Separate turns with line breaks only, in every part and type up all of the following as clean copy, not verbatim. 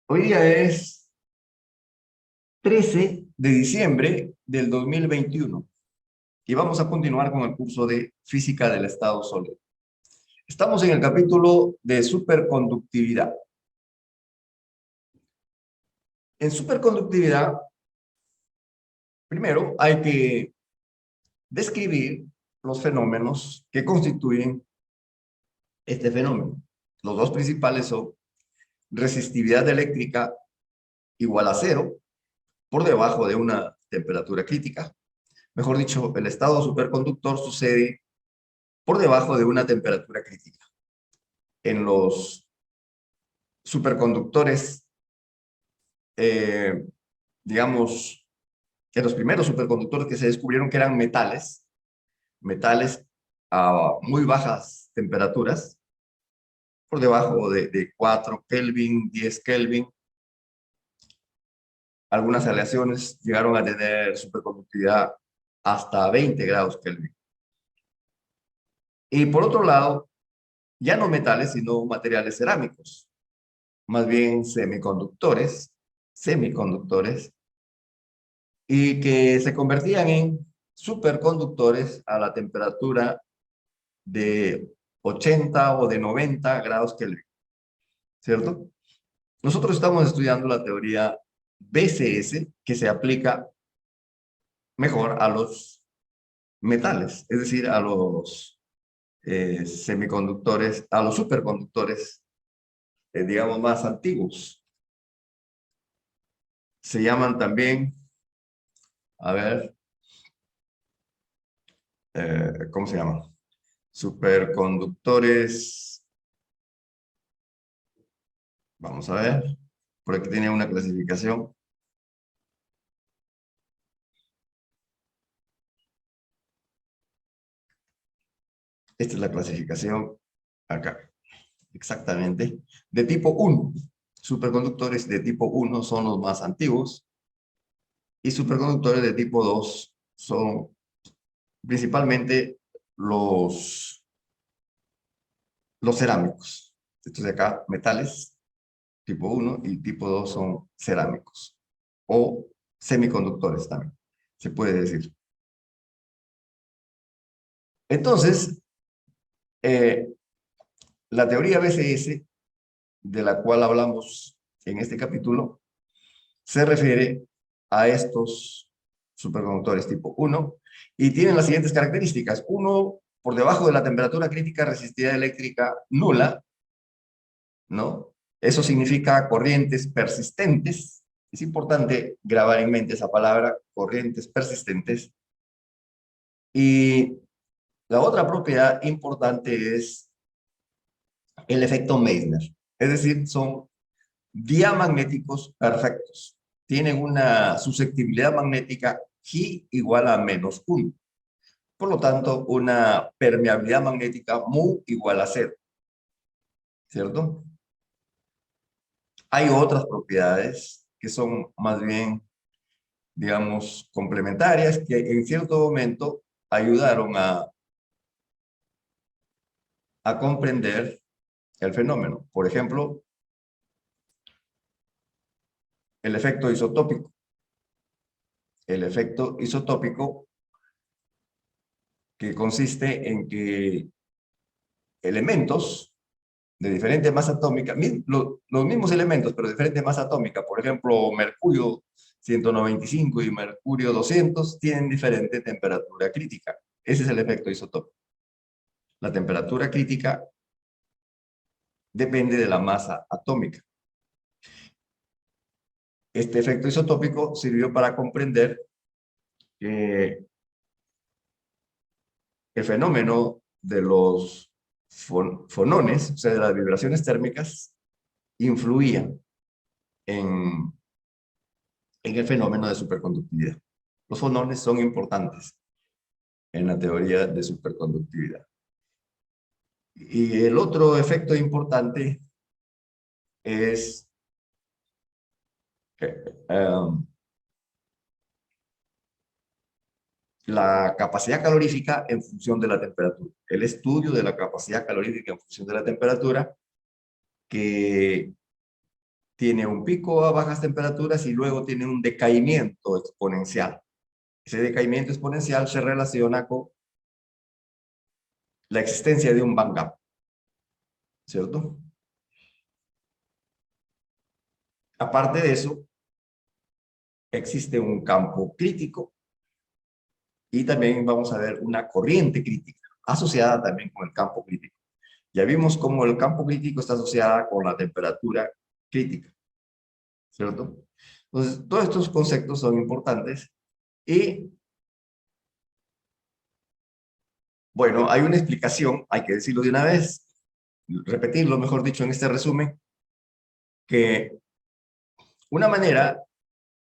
Hoy día es 13 de diciembre del 2021 y vamos a continuar con el curso de Física del Estado Sólido. Estamos en el capítulo de superconductividad. En superconductividad, primero hay que describir los fenómenos que constituyen este fenómeno. Los dos principales son resistividad eléctrica igual a cero por debajo de una temperatura crítica. Mejor dicho, el estado superconductor sucede por debajo de una temperatura crítica. En los superconductores, eh, digamos, en los primeros superconductores que se descubrieron que eran metales a muy bajas temperaturas, por debajo de 4 Kelvin, 10 Kelvin. Algunas aleaciones llegaron a tener superconductividad hasta 20 grados Kelvin. Y por otro lado, ya no metales, sino materiales cerámicos, más bien semiconductores, y que se convertían en superconductores a la temperatura de 80 o de 90 grados Kelvin, ¿cierto? Nosotros estamos estudiando la teoría BCS, que se aplica mejor a los metales, es decir, a los semiconductores, a los superconductores, digamos, más antiguos. Se llaman también, a ver, ¿cómo se llaman? Superconductores, vamos a ver, por aquí tiene una clasificación. Esta es la clasificación acá, exactamente. De tipo 1. Superconductores de tipo 1 son los más antiguos y superconductores de tipo 2 son principalmente los cerámicos. Estos de acá, metales, tipo 1 y tipo 2 son cerámicos o semiconductores también, se puede decir. Entonces, eh, la teoría BCS, de la cual hablamos en este capítulo, se refiere a estos superconductores tipo 1 y tienen las siguientes características. Uno, por debajo de la temperatura crítica, resistividad eléctrica nula, ¿no? Eso significa corrientes persistentes. Es importante grabar en mente esa palabra, corrientes persistentes. Y la otra propiedad importante es el efecto Meissner. Es decir, son diamagnéticos perfectos. Tienen una susceptibilidad magnética G igual a -1. Por lo tanto, una permeabilidad magnética mu igual a 0. ¿Cierto? Hay otras propiedades que son más bien, digamos, complementarias, que en cierto momento ayudaron a comprender el fenómeno. Por ejemplo, el efecto isotópico. El efecto isotópico, que consiste en que elementos de diferente masa atómica, los mismos elementos, pero de diferente masa atómica, por ejemplo, mercurio 195 y mercurio 200, tienen diferente temperatura crítica. Ese es el efecto isotópico. La temperatura crítica depende de la masa atómica. Este efecto isotópico sirvió para comprender que el fenómeno de los fonones, o sea, de las vibraciones térmicas, influía en, en el fenómeno de superconductividad. Los fonones son importantes en la teoría de superconductividad. Y el otro efecto importante es la capacidad calorífica en función de la temperatura. El estudio de la capacidad calorífica en función de la temperatura, que tiene un pico a bajas temperaturas y luego tiene un decaimiento exponencial. Ese decaimiento exponencial se relaciona con la existencia de un band gap, ¿cierto? Aparte de eso, existe un campo crítico y también vamos a ver una corriente crítica asociada también con el campo crítico. Ya vimos cómo el campo crítico está asociada con la temperatura crítica, ¿cierto? Entonces, todos estos conceptos son importantes y, bueno, hay una explicación, hay que decirlo de una vez, repetirlo, mejor dicho, en este resumen, que una manera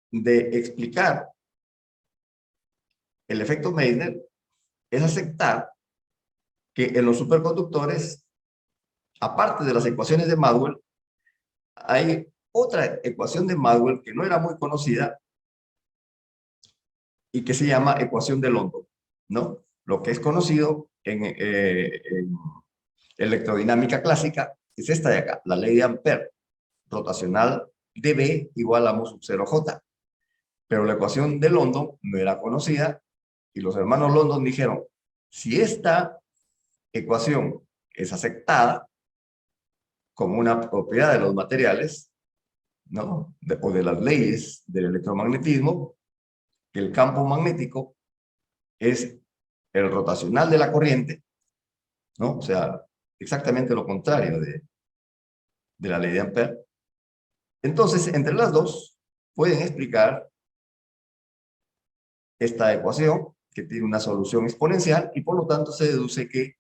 de explicar el efecto Meissner es aceptar que en los superconductores, aparte de las ecuaciones de Maxwell, hay otra ecuación de Maxwell que no era muy conocida y que se llama ecuación de London, ¿no? Lo que es conocido en electrodinámica clásica es esta de acá, la ley de Ampère, rotacional de B igual a mu sub 0J. Pero la ecuación de London no era conocida y los hermanos London dijeron, si esta ecuación es aceptada como una propiedad de los materiales, ¿no? O de las leyes del electromagnetismo, que el campo magnético es el rotacional de la corriente, ¿no? O sea, exactamente lo contrario de la ley de Ampère. Entonces, entre las dos, pueden explicar esta ecuación, que tiene una solución exponencial, y por lo tanto se deduce que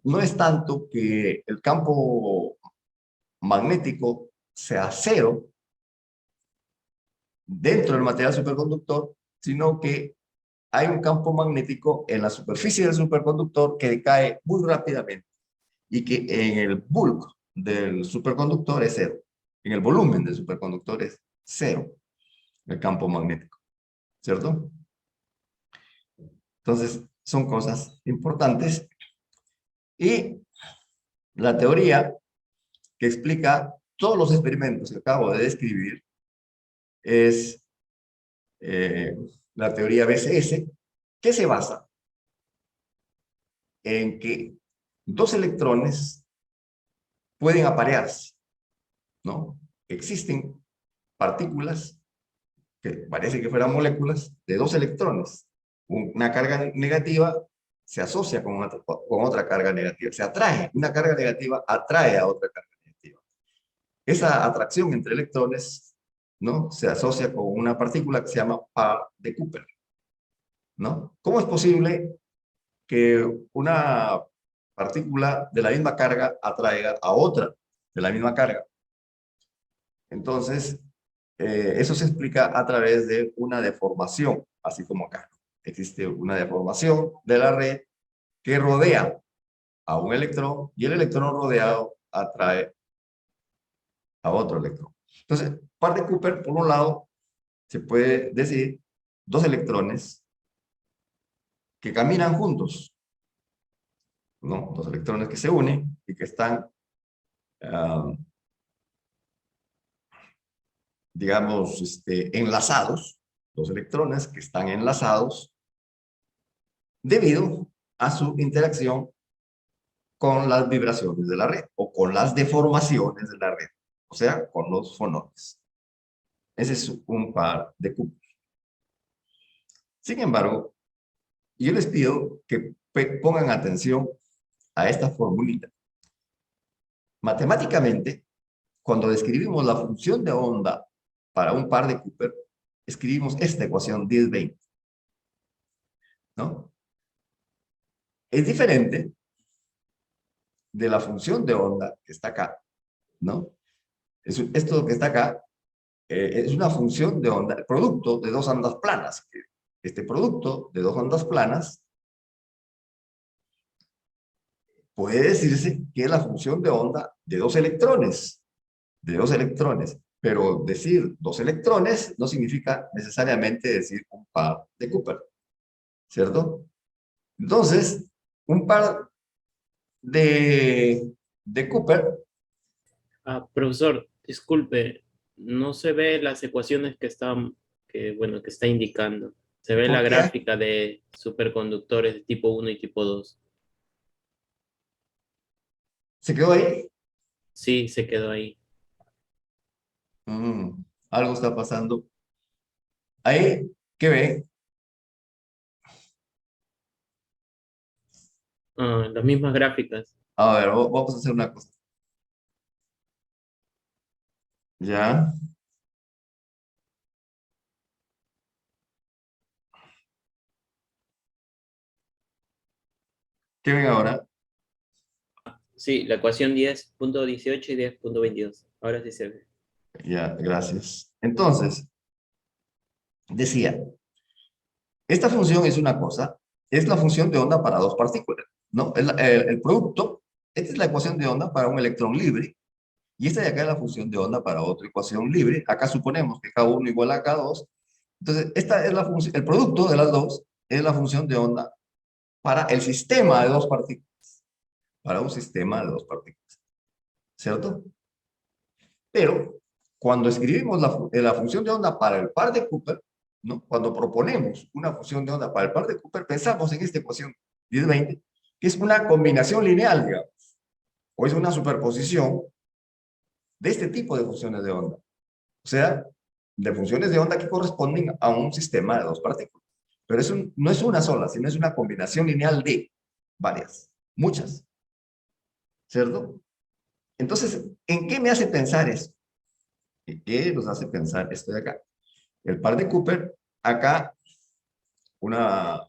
no es tanto que el campo magnético sea cero dentro del material superconductor, sino que hay un campo magnético en la superficie del superconductor que decae muy rápidamente y que en el bulk del superconductor es cero. En el volumen del superconductor es cero el campo magnético, ¿cierto? Entonces, son cosas importantes. Y la teoría que explica todos los experimentos que acabo de describir es la teoría BCS, que se basa en que dos electrones pueden aparearse, ¿no? Existen partículas que parece que fueran moléculas de dos electrones. Una carga negativa se asocia con otra carga negativa, se atrae, una carga negativa atrae a otra carga negativa. Esa atracción entre electrones, ¿no? Se asocia con una partícula que se llama par de Cooper, ¿no? ¿Cómo es posible que una partícula de la misma carga atraiga a otra de la misma carga? Entonces, eso se explica a través de una deformación, así como acá. Existe una deformación de la red que rodea a un electrón y el electrón rodeado atrae a otro electrón. Entonces, par de Cooper, por un lado, se puede decir dos electrones que caminan juntos, ¿no? Dos electrones que se unen y que están, digamos, enlazados, dos electrones que están enlazados debido a su interacción con las vibraciones de la red o con las deformaciones de la red, o sea, con los fonones. Ese es un par de Cooper. Sin embargo, yo les pido que pongan atención a esta formulita. Matemáticamente, cuando describimos la función de onda para un par de Cooper, escribimos esta ecuación 10-20, ¿no? Es diferente de la función de onda que está acá, ¿no? Esto que está acá es una función de onda, el producto de dos ondas planas. Este producto de dos ondas planas puede decirse que es la función de onda de dos electrones, pero decir dos electrones no significa necesariamente decir un par de Cooper, ¿cierto? Entonces, un par de Cooper
Profesor, disculpe, no se ve las ecuaciones bueno, que está indicando. Se ve la
¿Por qué?
gráfica de superconductores de tipo uno y tipo 2.
¿Se quedó ahí?
Sí, se quedó ahí.
Algo está pasando. Ahí, ¿qué ve?
Las mismas gráficas.
A ver, vamos a hacer una cosa. Ya. ¿Qué ven ahora?
Sí, la ecuación 10.18 y 10.22. Ahora sí se ve.
Ya, gracias. Entonces, decía, esta función es una cosa, es la función de onda para dos partículas, ¿no? El producto, esta es la ecuación de onda para un electrón libre, y esta de acá es la función de onda para otra ecuación libre. Acá suponemos que K1 igual a K2. Entonces, esta es la función, el producto de las dos es la función de onda para el sistema de dos partículas, para un sistema de dos partículas, ¿cierto? Pero cuando escribimos la función de onda para el par de Cooper, ¿no? Cuando proponemos una función de onda para el par de Cooper, pensamos en esta ecuación 1020, que es una combinación lineal, digamos, o es una superposición de este tipo de funciones de onda. O sea, de funciones de onda que corresponden a un sistema de dos partículas. Pero no es una sola, sino es una combinación lineal de varias, muchas, ¿cierto? Entonces, ¿en qué me hace pensar eso? ¿En qué nos hace pensar esto de acá? El par de Cooper, acá una,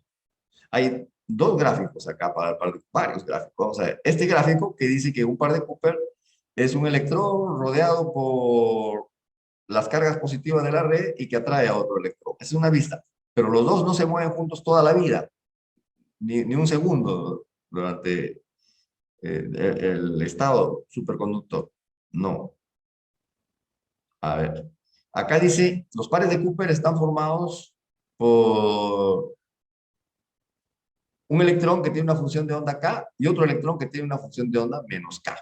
hay dos gráficos acá para el par de, varios gráficos. Vamos a ver, este gráfico que dice que un par de Cooper es un electrón rodeado por las cargas positivas de la red y que atrae a otro electrón. Es una vista, pero los dos no se mueven juntos toda la vida, ni un segundo durante el estado superconductor. No. A ver. Acá dice, los pares de Cooper están formados por un electrón que tiene una función de onda K y otro electrón que tiene una función de onda menos K.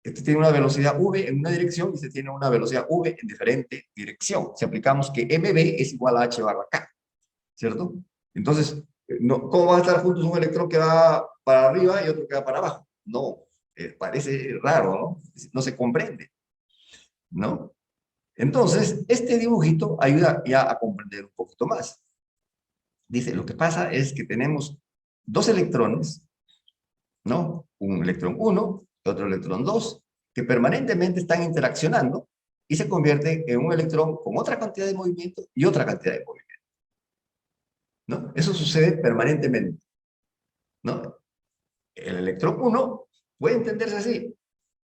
Este tiene una velocidad v en una dirección y este tiene una velocidad v en diferente dirección. Si aplicamos que mv es igual a h barra k, ¿cierto? Entonces, no, ¿cómo van a estar juntos un electrón que va para arriba y otro que va para abajo? No, parece raro, ¿no? No se comprende, ¿no? Entonces, este dibujito ayuda ya a comprender un poquito más. Dice, lo que pasa es que tenemos dos electrones, ¿no? Un electrón 1 y otro electrón 2, que permanentemente están interaccionando y se convierten en un electrón con otra cantidad de movimiento y otra cantidad de movimiento, ¿no? Eso sucede permanentemente, ¿no? El electrón 1 puede entenderse así.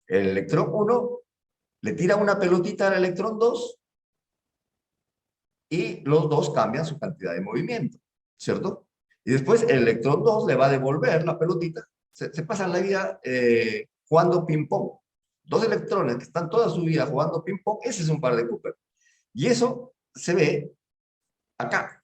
El electrón 1 le tira una pelotita al electrón 2 y los dos cambian su cantidad de movimiento, ¿cierto? Y después el electrón 2 le va a devolver la pelotita. Se pasan la vida jugando ping-pong. Dos electrones que están toda su vida jugando ping-pong, ese es un par de Cooper. Y eso se ve acá.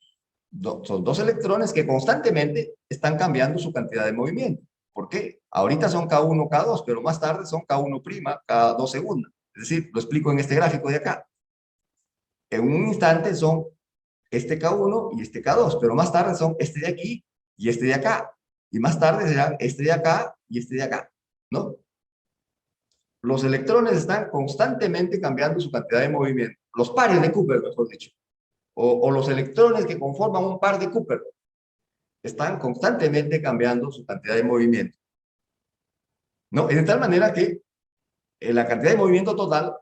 Son dos electrones que constantemente están cambiando su cantidad de movimiento. ¿Por qué? Ahorita son K1, K2, pero más tarde son K1', K2 segunda. Es decir, lo explico en este gráfico de acá. En un instante son este K1 y este K2, pero más tarde son este de aquí y este de acá. Y más tarde serán este de acá y este de acá, ¿no? Los electrones están constantemente cambiando su cantidad de movimiento. Los pares de Cooper, mejor dicho. O los electrones que conforman un par de Cooper están constantemente cambiando su cantidad de movimiento, ¿no? Y de tal manera que la cantidad de movimiento total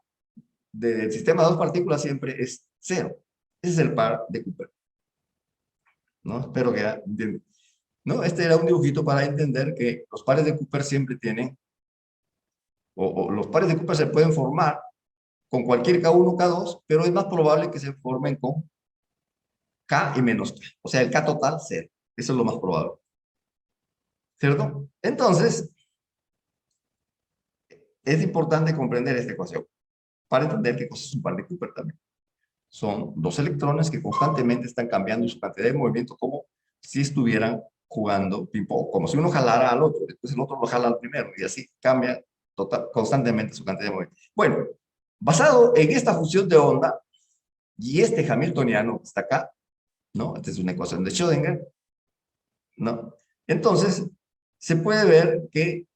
del sistema de dos partículas siempre es cero. Ese es el par de Cooper, ¿no? Espero que ya entiendan. ¿No? Este era un dibujito para entender que los pares de Cooper siempre tienen, o los pares de Cooper se pueden formar con cualquier K1, K2, pero es más probable que se formen con K y menos K. O sea, el K total, cero. Eso es lo más probable. ¿Cierto? Entonces, es importante comprender esta ecuación para entender qué cosa es un par de Cooper también. Son dos electrones que constantemente están cambiando su cantidad de movimiento como si estuvieran jugando ping-pong, como si uno jalara al otro, después el otro lo jala al primero y así cambia constantemente su cantidad de movimiento. Bueno, basado en esta función de onda y este hamiltoniano que está acá, ¿no? Esta es una ecuación de Schrödinger, ¿no? Entonces, se puede ver que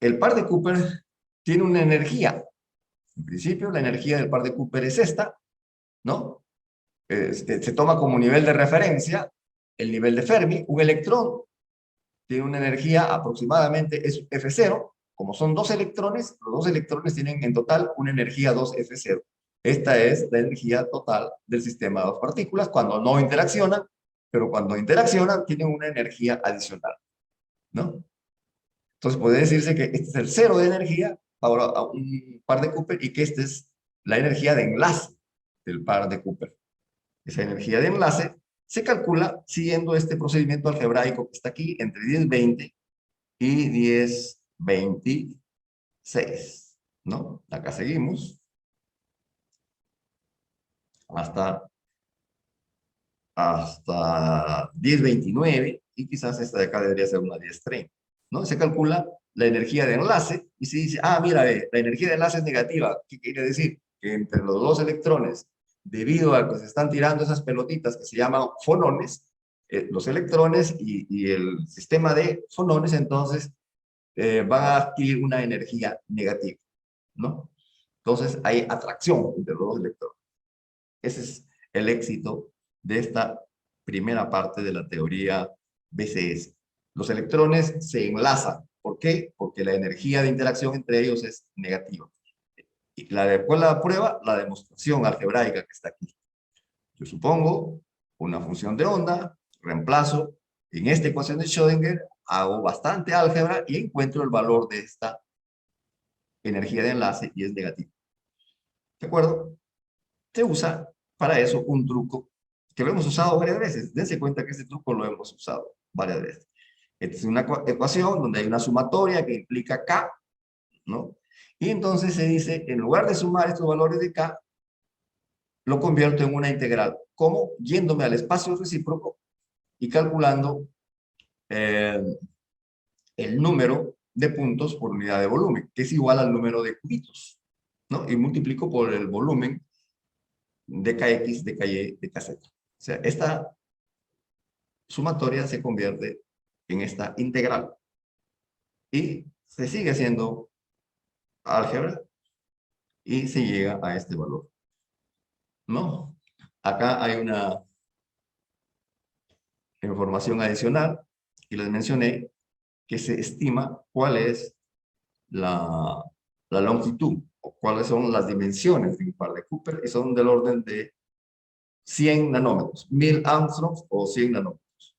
el par de Cooper tiene una energía. En principio, la energía del par de Cooper es esta, ¿no? Se toma como nivel de referencia el nivel de Fermi. Un electrón tiene una energía aproximadamente, es F0. Como son dos electrones, los dos electrones tienen en total una energía 2F0. Esta es la energía total del sistema de dos partículas cuando no interaccionan, pero cuando interaccionan tienen una energía adicional, ¿no? Entonces puede decirse que este es el cero de energía ahora a un par de Cooper y que esta es la energía de enlace del par de Cooper. Esa energía de enlace se calcula siguiendo este procedimiento algebraico que está aquí entre 1020 y 1026, ¿no? Acá seguimos hasta 1029 y quizás esta de acá debería ser una 1030, ¿no? Se calcula la energía de enlace y se dice, ah, mira, la energía de enlace es negativa. ¿Qué quiere decir? Que entre los dos electrones, debido a que se están tirando esas pelotitas que se llaman fonones, los electrones y el sistema de fonones, entonces, van a adquirir una energía negativa, ¿no? Entonces, hay atracción entre los dos electrones. Ese es el éxito de esta primera parte de la teoría BCS. Los electrones se enlazan. ¿Por qué? Porque la energía de interacción entre ellos es negativa. ¿Y cuál es la prueba? La demostración algebraica que está aquí. Yo supongo una función de onda, reemplazo en esta ecuación de Schrödinger, hago bastante álgebra y encuentro el valor de esta energía de enlace y es negativo. ¿De acuerdo? Se usa para eso un truco que lo hemos usado varias veces. Dense cuenta que este truco lo hemos usado varias veces. Esta es una ecuación donde hay una sumatoria que implica K, ¿no? Y entonces se dice, en lugar de sumar estos valores de K, lo convierto en una integral. ¿Cómo? Yéndome al espacio recíproco y calculando eh, el número de puntos por unidad de volumen, que es igual al número de cubitos, ¿no? Y multiplico por el volumen de Kx, de Ky, de Kz. O sea, esta sumatoria se convierte en esta integral. Y se sigue haciendo álgebra y se llega a este valor, ¿no? Acá hay una información adicional y les mencioné que se estima cuál es la longitud o cuáles son las dimensiones de un par de Cooper y son del orden de 100 nanómetros, 1000 angstroms o 100 nanómetros.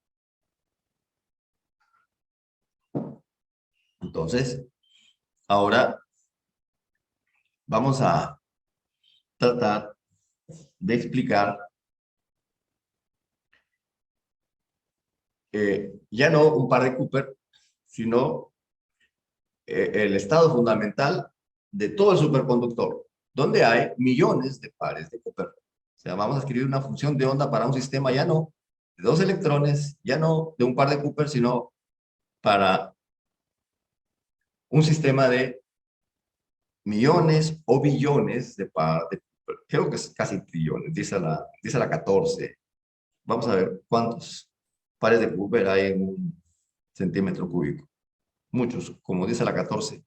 Entonces, ahora vamos a tratar de explicar ya no un par de Cooper, sino el estado fundamental de todo el superconductor, donde hay millones de pares de Cooper. O sea, vamos a escribir una función de onda para un sistema ya no de dos electrones, ya no de un par de Cooper, sino para un sistema de millones o billones de pares de Cooper. Creo que es casi trillones, dice la 14. Vamos a ver cuántos pares de Cooper hay en un centímetro cúbico. Muchos, como dice la 14,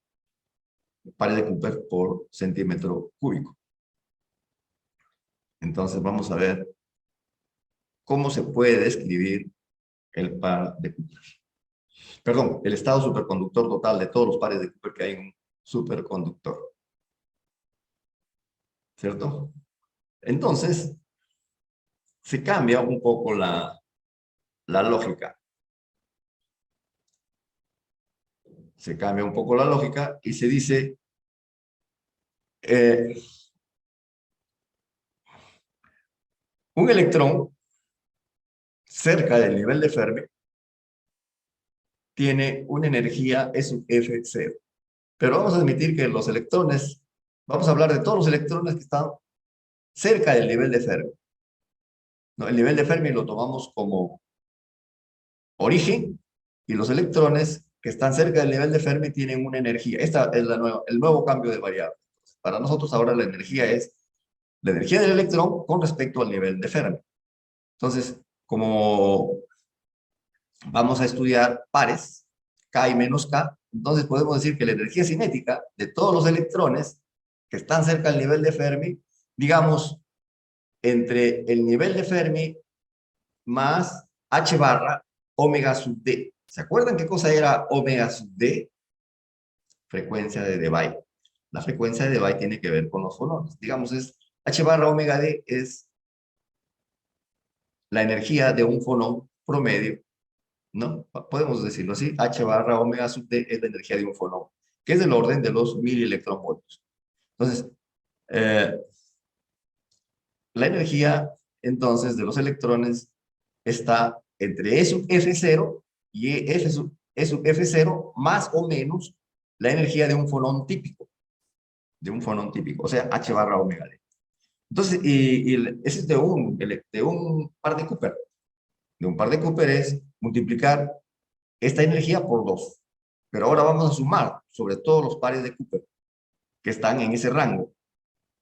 pares de Cooper por centímetro cúbico. Entonces vamos a ver cómo se puede describir el par de Cooper. Perdón, el estado superconductor total de todos los pares de Cooper que hay en un superconductor. ¿Cierto? Entonces, se cambia un poco la lógica. Se cambia un poco la lógica y se dice un electrón cerca del nivel de Fermi tiene una energía, es un F0. Pero vamos a admitir que los electrones, vamos a hablar de todos los electrones que están cerca del nivel de Fermi. ¿No? El nivel de Fermi lo tomamos como origen y los electrones que están cerca del nivel de Fermi tienen una energía. Esta es el nuevo cambio de variable. Para nosotros ahora la energía es la energía del electrón con respecto al nivel de Fermi. Entonces, como vamos a estudiar pares, K y menos K, entonces podemos decir que la energía cinética de todos los electrones que están cerca del nivel de Fermi, digamos, entre el nivel de Fermi más H barra omega sub D. ¿Se acuerdan qué cosa era omega sub D? Frecuencia de Debye. La frecuencia de Debye tiene que ver con los fonones. Digamos, es H barra omega D es la energía de un fonón promedio, ¿no? Podemos decirlo así. H barra omega sub D es la energía de un fonón, que es del orden de los 1000 electronvoltios. Entonces, la energía, entonces, de los electrones está entre E sub F0 y E sub F0 más o menos la energía de un fonón típico, o sea, H barra omega D. Entonces, ese es de un par de Cooper. De un par de Cooper es multiplicar esta energía por 2. Pero ahora vamos a sumar sobre todos los pares de Cooper que están en ese rango,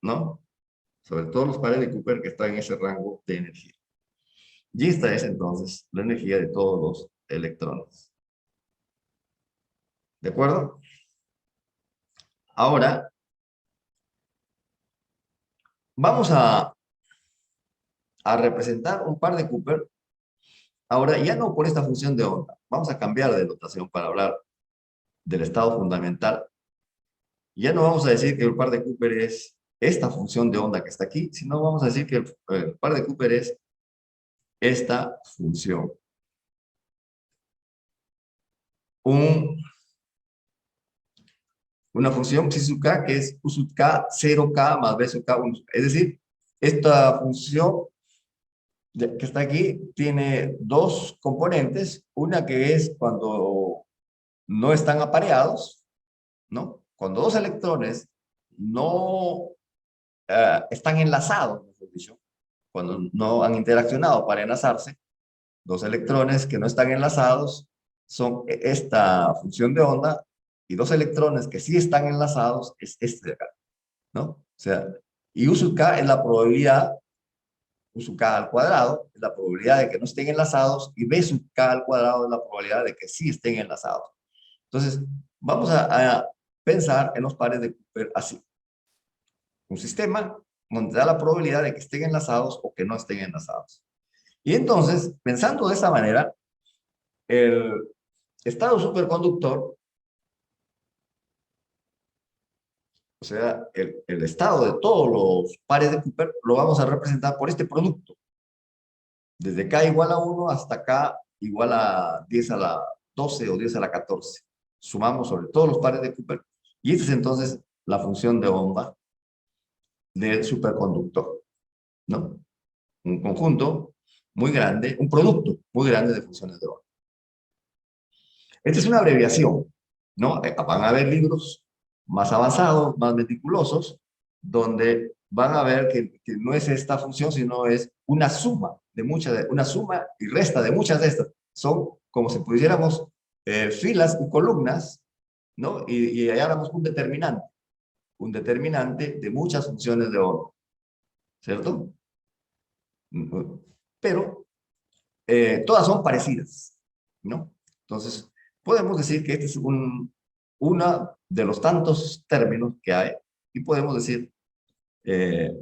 ¿no? Sobre todos los pares de Cooper que están en ese rango de energía. Y esta es entonces la energía de todos los electrones. ¿De acuerdo? Ahora, vamos a representar un par de Cooper. Ahora, ya no por esta función de onda. Vamos a cambiar de notación para hablar del estado fundamental. Ya no vamos a decir que el par de Cooper es esta función de onda que está aquí, sino vamos a decir que el par de Cooper es esta función. Una función psi sub k que es u sub k 0k más b sub k 1. Es decir, esta función que está aquí tiene dos componentes. Una que es cuando no están apareados, ¿no? Cuando dos electrones no están enlazados, mejor dicho, cuando no han interaccionado para enlazarse, dos electrones que no están enlazados son esta función de onda, y dos electrones que sí están enlazados es este de acá, ¿no? O sea, y U sub k es la probabilidad, U sub k al cuadrado, es la probabilidad de que no estén enlazados, y B sub k al cuadrado es la probabilidad de que sí estén enlazados. Entonces, vamos a pensar en los pares de Cooper así. Un sistema donde da la probabilidad de que estén enlazados o que no estén enlazados. Y entonces, pensando de esta manera, el estado superconductor, o sea, el estado de todos los pares de Cooper, lo vamos a representar por este producto. Desde K igual a 1 hasta K igual a 10 a la 12 o 10 a la 14. Sumamos sobre todos los pares de Cooper. Y esta es entonces la función de onda del superconductor, ¿no? Un conjunto muy grande, un producto muy grande de funciones de onda. Esta es una abreviación, ¿no? Van a haber libros más avanzados, más meticulosos, donde van a ver que no es esta función, sino es una suma de una suma y resta de muchas de estas. Son como si pusiéramos filas y columnas, ¿no? Y halláramos un determinante de muchas funciones de orden, ¿cierto? Pero todas son parecidas, ¿no? Entonces, podemos decir que este es uno de los tantos términos que hay, y podemos decir que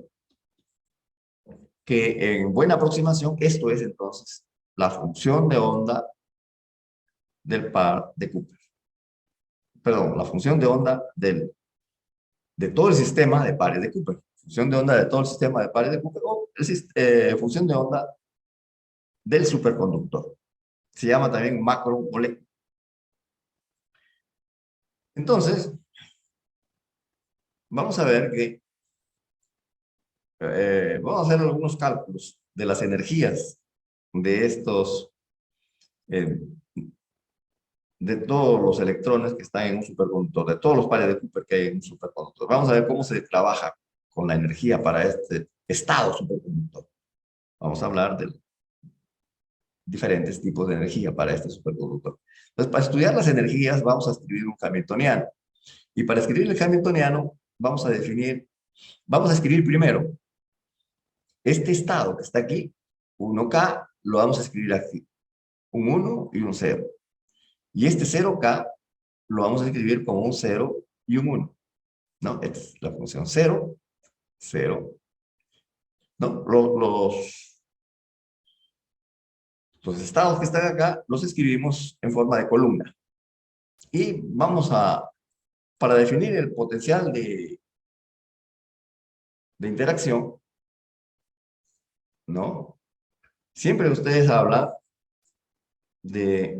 en buena aproximación esto es entonces la función de onda del par de Cooper. Perdón, la función de onda de todo el sistema de pares de Cooper. Función de onda de todo el sistema de pares de Cooper, o función de onda del superconductor. Se llama también macromolécula. Entonces, vamos a ver que vamos a hacer algunos cálculos de las energías de estos, eh, de todos los electrones que están en un superconductor, de todos los pares de Cooper que hay en un superconductor. Vamos a ver cómo se trabaja con la energía para este estado superconductor. Vamos a hablar diferentes tipos de energía para este superconductor. Entonces, para estudiar las energías vamos a escribir un hamiltoniano. Y para escribir el hamiltoniano vamos a escribir primero este estado que está aquí, 1K, lo vamos a escribir aquí, un 1 y un 0. Y este 0K lo vamos a escribir como un 0 y un 1, ¿no? Esta es la función 0, 0, ¿no? Los estados que están acá los escribimos en forma de columna. Y para definir el potencial de interacción, ¿no? Siempre ustedes hablan de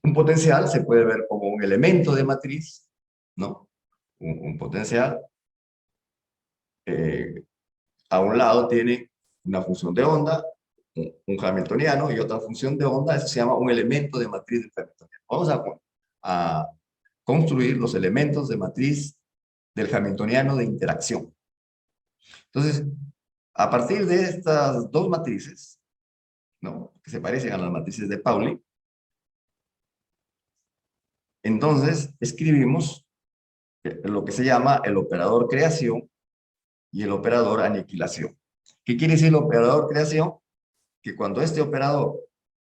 un potencial, se puede ver como un elemento de matriz, ¿no? Un potencial. A un lado tiene una función de onda, un hamiltoniano, y otra función de onda, eso se llama un elemento de matriz del hamiltoniano. Vamos a construir los elementos de matriz del hamiltoniano de interacción. Entonces, a partir de estas dos matrices, ¿no?, que se parecen a las matrices de Pauli, entonces escribimos lo que se llama el operador creación y el operador aniquilación. ¿Qué quiere decir el operador creación? Que cuando este operador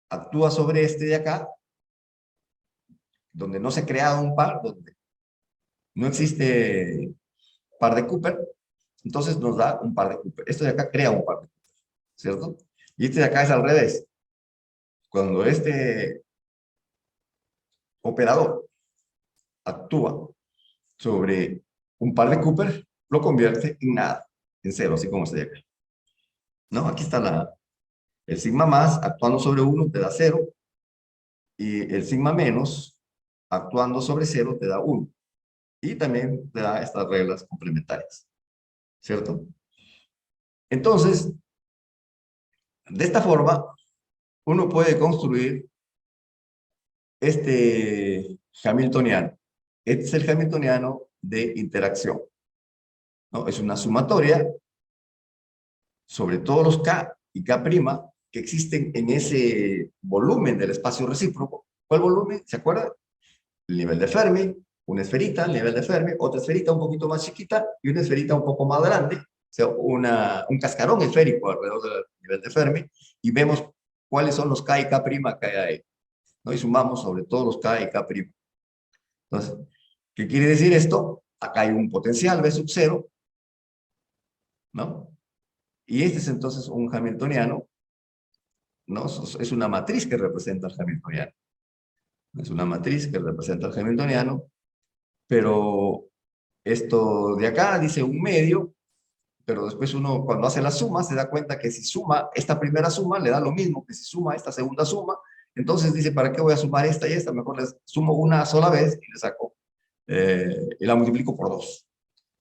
actúa sobre este de acá, donde no se ha creado un par, donde no existe par de Cooper, entonces nos da un par de Cooper. Esto de acá crea un par de Cooper, ¿cierto? Y este de acá es al revés. Cuando este operador actúa sobre un par de Cooper, lo convierte en nada, en cero, así como este de acá. ¿No? Aquí está el sigma más actuando sobre 1 te da 0, y el sigma menos actuando sobre 0 te da 1. Y también te da estas reglas complementarias, ¿cierto? Entonces, de esta forma, uno puede construir este hamiltoniano. Este es el hamiltoniano de interacción, ¿no? Es una sumatoria sobre todos los K y K' que existen en ese volumen del espacio recíproco. ¿Cuál volumen? ¿Se acuerdan? El nivel de Fermi, una esferita, el nivel de Fermi, otra esferita un poquito más chiquita y una esferita un poco más grande, o sea, un cascarón esférico alrededor del nivel de Fermi, y vemos cuáles son los K y K' que hay ahí, ¿no? Y sumamos sobre todos los K y K'. Entonces, ¿qué quiere decir esto? Acá hay un potencial V sub 0, ¿no? Y este es entonces un hamiltoniano, ¿no? Es una matriz que representa al hamiltoniano. Es una matriz que representa al hamiltoniano, pero esto de acá dice un medio, pero después uno cuando hace la suma se da cuenta que si suma esta primera suma le da lo mismo que si suma esta segunda suma. Entonces dice, ¿para qué voy a sumar esta y esta? Mejor les sumo una sola vez y le saco, y la multiplico por 2.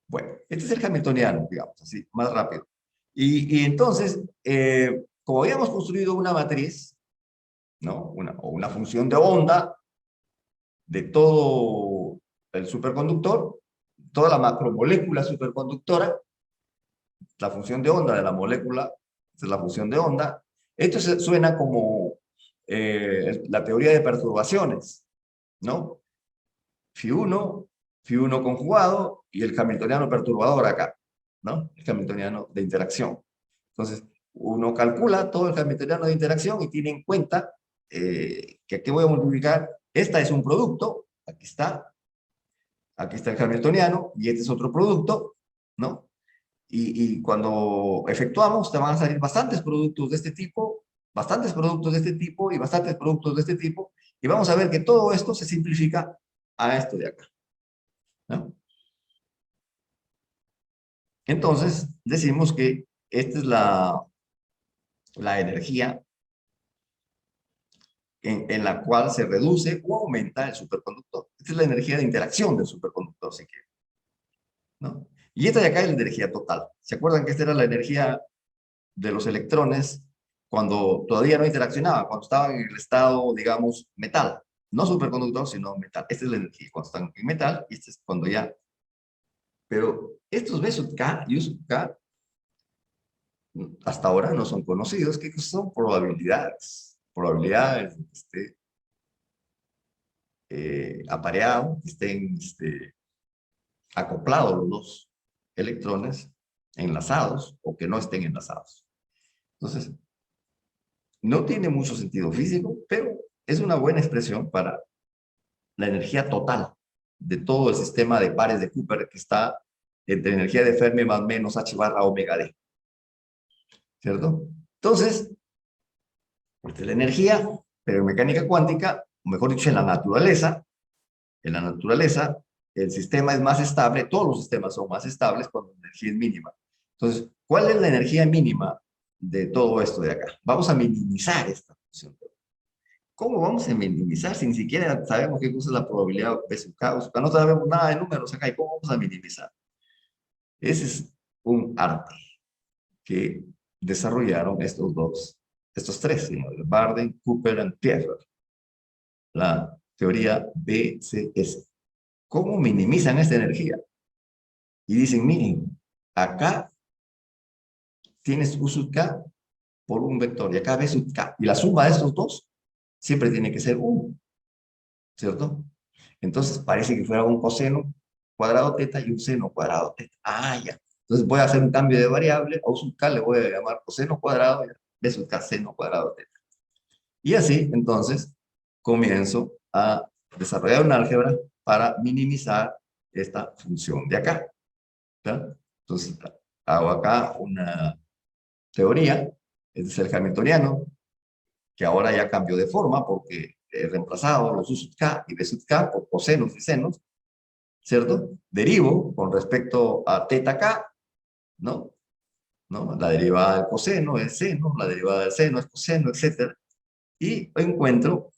Bueno, este es el hamiltoniano, digamos, así, más rápido. Y entonces, como habíamos construido una matriz, ¿no? Una función de onda de todo el superconductor, toda la macromolécula superconductora, la función de onda de la molécula, es la función de onda. Esto suena como la teoría de perturbaciones, ¿no? Φ1 conjugado y el hamiltoniano perturbador acá, ¿no? El hamiltoniano de interacción. Entonces, uno calcula todo el hamiltoniano de interacción y tiene en cuenta que aquí voy a multiplicar. Esta es un producto, aquí está el hamiltoniano, y este es otro producto, ¿no? Y cuando efectuamos, te van a salir bastantes productos de este tipo, bastantes productos de este tipo, y bastantes productos de este tipo, y vamos a ver que todo esto se simplifica a esto de acá, ¿no? Entonces, decimos que esta es la energía en la cual se reduce o aumenta el superconductor. Esta es la energía de interacción del superconductor, si quieren, ¿no? Y esta de acá es la energía total. ¿Se acuerdan que esta era la energía de los electrones cuando todavía no interaccionaban, cuando estaban en el estado, digamos, metal? No superconductor, sino metal. Esta es la energía cuando están en metal, y esta es cuando ya... Pero estos V sub K y U sub K hasta ahora no son conocidos, que son probabilidades. Probabilidades de que esté apareado, que estén acoplados los dos electrones, enlazados o que no estén enlazados. Entonces, no tiene mucho sentido físico, pero es una buena expresión para la energía total de todo el sistema de pares de Cooper que está entre energía de Fermi más menos h barra omega d. ¿Cierto? Entonces, esta es la energía, pero en mecánica cuántica, o mejor dicho, en la naturaleza, el sistema es más estable, todos los sistemas son más estables cuando la energía es mínima. Entonces, ¿cuál es la energía mínima de todo esto de acá? Vamos a minimizar esta función. ¿Cómo vamos a minimizar si ni siquiera sabemos qué cosa es la probabilidad P sub K o sub K? No sabemos nada de números acá. ¿Y cómo vamos a minimizar? Ese es un arte que desarrollaron estos tres señores, Barden, Cooper y Pfeffer, la teoría BCS. ¿Cómo minimizan esta energía? Y dicen, miren, acá tienes U sub K por un vector y acá B sub K. Y la suma de estos dos siempre tiene que ser 1, ¿cierto? Entonces parece que fuera un coseno cuadrado teta y un seno cuadrado teta. Ah, ya. Entonces voy a hacer un cambio de variable, a U sub K le voy a llamar coseno cuadrado y a B sub K seno cuadrado teta. Y así, entonces, comienzo a desarrollar un álgebra para minimizar esta función de acá. ¿Verdad? Entonces, hago acá una teoría, este es el hamiltoniano, que ahora ya cambió de forma porque he reemplazado los U sub K y B sub K por cosenos y senos, ¿cierto? Derivo con respecto a teta K, ¿no? La derivada del coseno es seno, la derivada del seno es coseno, etc. Y encuentro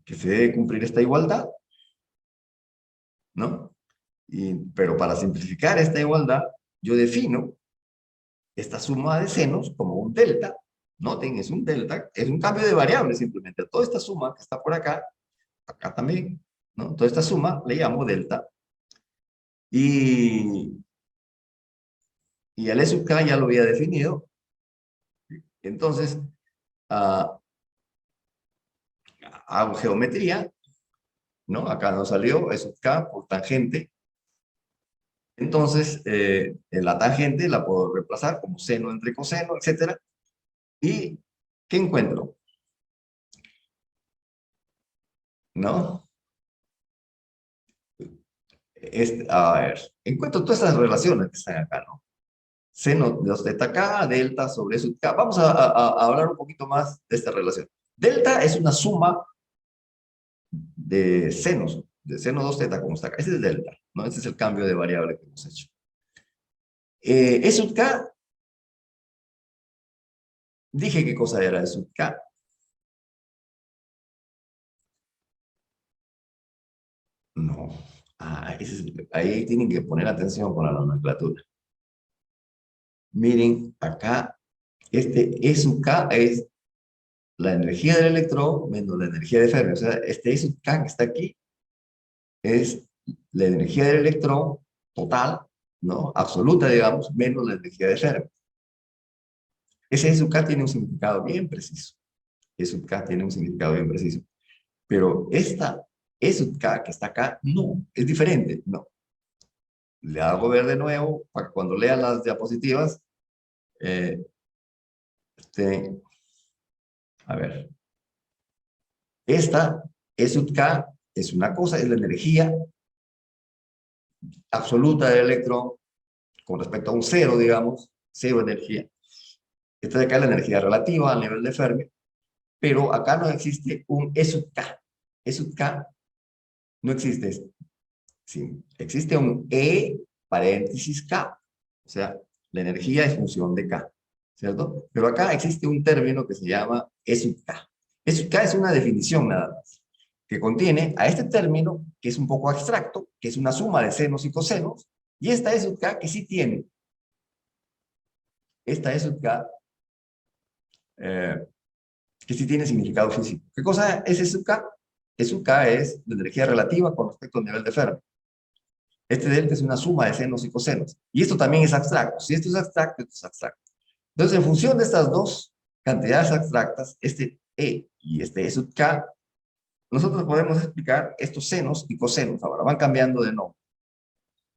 que se debe cumplir esta igualdad, ¿no? Pero para simplificar esta igualdad, yo defino esta suma de senos como un delta. Noten, es un delta, es un cambio de variable simplemente. Toda esta suma que está por acá, acá también, ¿no? Toda esta suma le llamo delta. Y el E sub K ya lo había definido. Entonces, hago geometría, ¿no? Acá nos salió E sub K por tangente. Entonces, en la tangente la puedo reemplazar como seno entre coseno, etc. ¿Y qué encuentro? ¿No? A ver, encuentro todas estas relaciones que están acá, ¿no? Seno de 2 teta K, delta sobre sub K. Vamos a hablar un poquito más de esta relación. Delta es una suma de senos, de seno 2 teta, como está acá. Ese es delta, ¿no? Ese es el cambio de variable que hemos hecho. E sub K, dije qué cosa era E sub K. No. Ahí tienen que poner atención con la nomenclatura. Miren, acá, E sub K es la energía del electrón menos la energía de Fermi. O sea, este E sub K que está aquí es la energía del electrón total, ¿no? Absoluta, digamos, menos la energía de Fermi. Ese E sub K tiene un significado bien preciso. E sub K tiene un significado bien preciso. Pero esta E sub K que está acá, no, es diferente, no. Le hago ver de nuevo para que cuando lean las diapositivas, eh, a ver, esta E sub K es una cosa, es la energía absoluta del electrón con respecto a un cero, digamos, cero energía. Esta de acá es la energía relativa al nivel de Fermi, pero acá no existe un E sub K. E sub K no existe. Sí, existe un E paréntesis K. O sea, la energía es función de K, ¿cierto? Pero acá existe un término que se llama E sub K. E sub K es una definición nada más, que contiene a este término, que es un poco abstracto, que es una suma de senos y cosenos, y esta E sub K que sí tiene. Esta E sub K que sí tiene significado físico. ¿Qué cosa es E sub K? E sub K es la energía relativa con respecto al nivel de Fermi. Este delta es una suma de senos y cosenos. Y esto también es abstracto. Si esto es abstracto, esto es abstracto. Entonces, en función de estas dos cantidades abstractas, este E y este E sub K, nosotros podemos explicar estos senos y cosenos. Ahora van cambiando de nombre,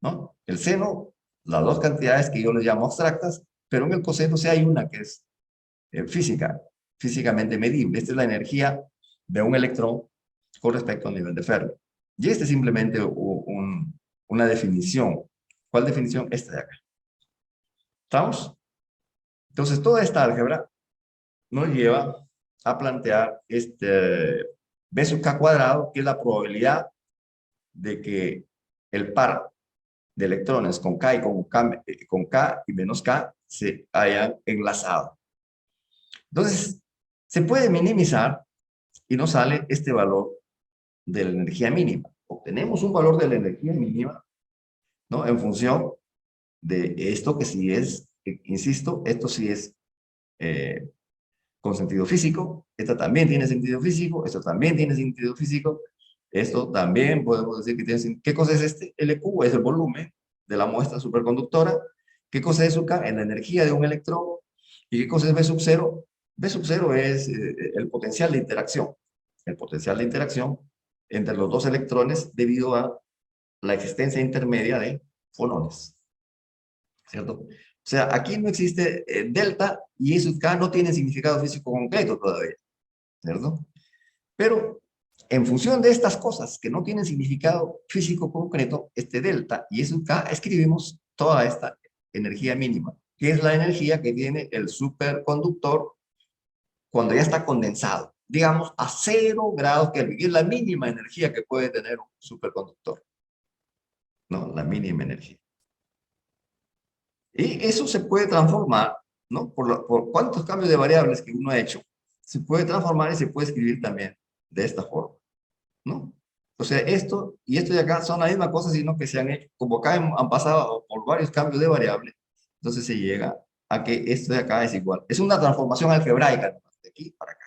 ¿no? El seno, las dos cantidades que yo les llamo abstractas, pero en el coseno sí hay una que es físicamente medible. Esta es la energía de un electrón con respecto al nivel de Fermi. Y este es simplemente una definición. ¿Cuál definición? Esta de acá. ¿Estamos? Entonces, toda esta álgebra nos lleva a plantear este B sub K cuadrado, que es la probabilidad de que el par de electrones con K y con K y menos K se hayan enlazado. Entonces, se puede minimizar y nos sale este valor de la energía mínima. Obtenemos un valor de la energía mínima, ¿no? En función de esto que sí es, insisto, esto sí es con sentido físico, esta también tiene sentido físico, esto también tiene sentido físico, esto también podemos decir que tiene sentido. ¿Qué cosa es este? LQ es el volumen de la muestra superconductora. ¿Qué cosa es K? En la energía de un electrón. ¿Y qué cosa es B sub 0? B sub 0 es el potencial de interacción. El potencial de interacción entre los dos electrones debido a la existencia intermedia de fonones. ¿Cierto? O sea, aquí no existe delta y E sub K no tiene significado físico concreto todavía. ¿Cierto? Pero en función de estas cosas que no tienen significado físico concreto, este delta y E sub K, escribimos toda esta energía mínima, que es la energía que tiene el superconductor cuando ya está condensado, digamos a 0 grados Kelvin, que es la mínima energía que puede tener un superconductor. No, la mínima energía. Y eso se puede transformar, ¿no? Por cuántos cambios de variables que uno ha hecho, se puede transformar y se puede escribir también de esta forma, ¿no? O sea, esto y esto de acá son la misma cosa, sino que se han hecho, como acá han pasado por varios cambios de variables, entonces se llega a que esto de acá es igual. Es una transformación algebraica, de aquí para acá,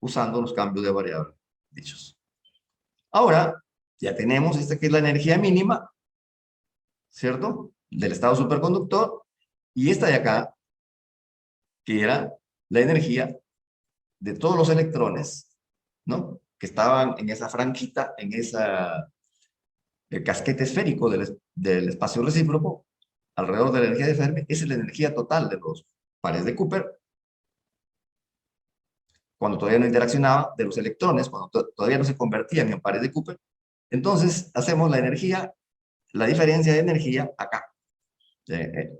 usando los cambios de variables dichos. Ahora, ya tenemos esta que es la energía mínima, ¿cierto? Del estado superconductor, y esta de acá, que era la energía de todos los electrones, ¿no? Que estaban en esa franjita, en esa el casquete esférico del espacio recíproco, alrededor de la energía de Fermi, esa es la energía total de los pares de Cooper, cuando todavía no interaccionaban, de los electrones, cuando todavía no se convertían en pares de Cooper. Entonces, hacemos la energía, la diferencia de energía acá,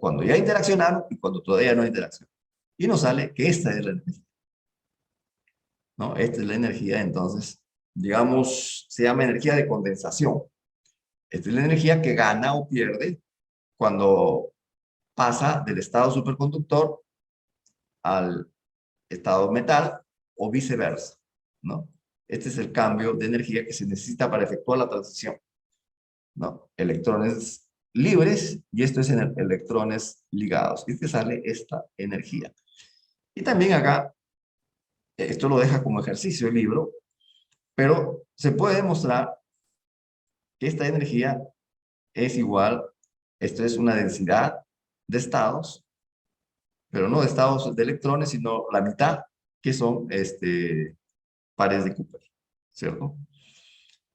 cuando ya interaccionaron y cuando todavía no interaccionan. Y nos sale que esta es la energía, ¿no? Esta es la energía, entonces, digamos, se llama energía de condensación. Esta es la energía que gana o pierde cuando pasa del estado superconductor al estado metal o viceversa, ¿no? Este es el cambio de energía que se necesita para efectuar la transición, ¿no? Electrones libres y esto es en electrones ligados. Y te sale esta energía. Y también acá, esto lo deja como ejercicio el libro, pero se puede demostrar que esta energía es igual, esto es una densidad de estados, pero no de estados de electrones, sino la mitad, que son pares de Cooper, ¿cierto?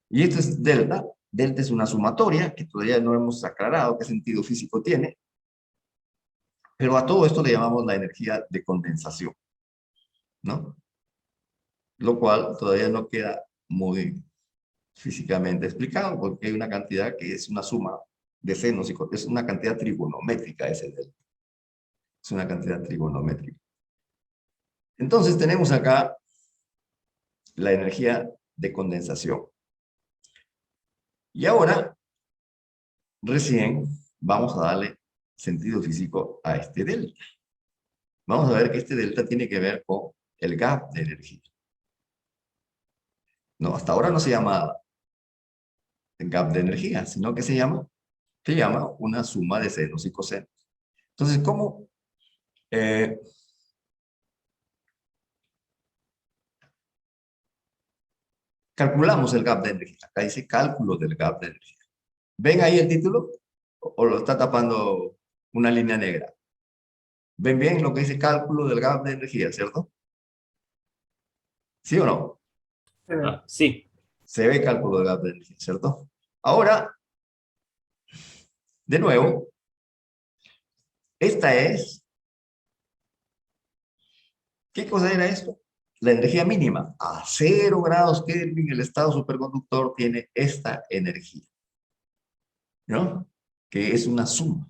Y esto es delta. Delta es una sumatoria, que todavía no hemos aclarado qué sentido físico tiene, pero a todo esto le llamamos la energía de condensación, ¿no? Lo cual todavía no queda muy físicamente explicado, porque hay una cantidad que es una suma de senos, y es una cantidad trigonométrica ese delta. Es una cantidad trigonométrica. Entonces tenemos acá la energía de condensación. Y ahora, recién, vamos a darle sentido físico a este delta. Vamos a ver que este delta tiene que ver con el gap de energía. No, hasta ahora no se llama gap de energía, sino que se llama una suma de senos y cosenos. Entonces, ¿cómo calculamos el gap de energía? Acá dice cálculo del gap de energía. ¿Ven ahí el título? ¿O lo está tapando una línea negra? ¿Ven bien lo que dice cálculo del gap de energía, cierto? ¿Sí o no?
Sí.
Se ve cálculo del gap de energía, ¿cierto? Ahora, de nuevo, esta es, ¿qué cosa era esto? La energía mínima. A 0 grados Kelvin, el estado superconductor tiene esta energía, ¿no? Que es una suma.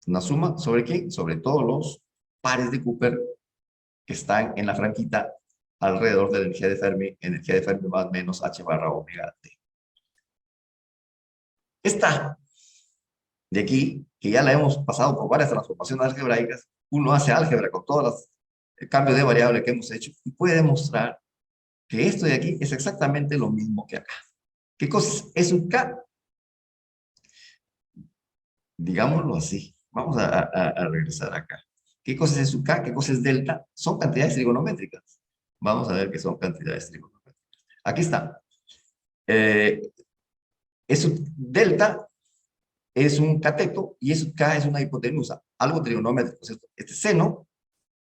¿Una suma sobre qué? Sobre todos los pares de Cooper que están en la franquita alrededor de la energía de Fermi más menos h barra omega t. Esta de aquí, que ya la hemos pasado por varias transformaciones algebraicas, uno hace álgebra con todos los cambios de variable que hemos hecho y puede demostrar que esto de aquí es exactamente lo mismo que acá. ¿Qué cosa es un K? Digámoslo así. Vamos a regresar acá. ¿Qué cosa es un K? ¿Qué cosa es delta? Son cantidades trigonométricas. Vamos a ver qué son cantidades trigonométricas. Aquí está. Eh, delta es un cateto y eso K es una hipotenusa, algo trigonométrico, ¿cierto? Este seno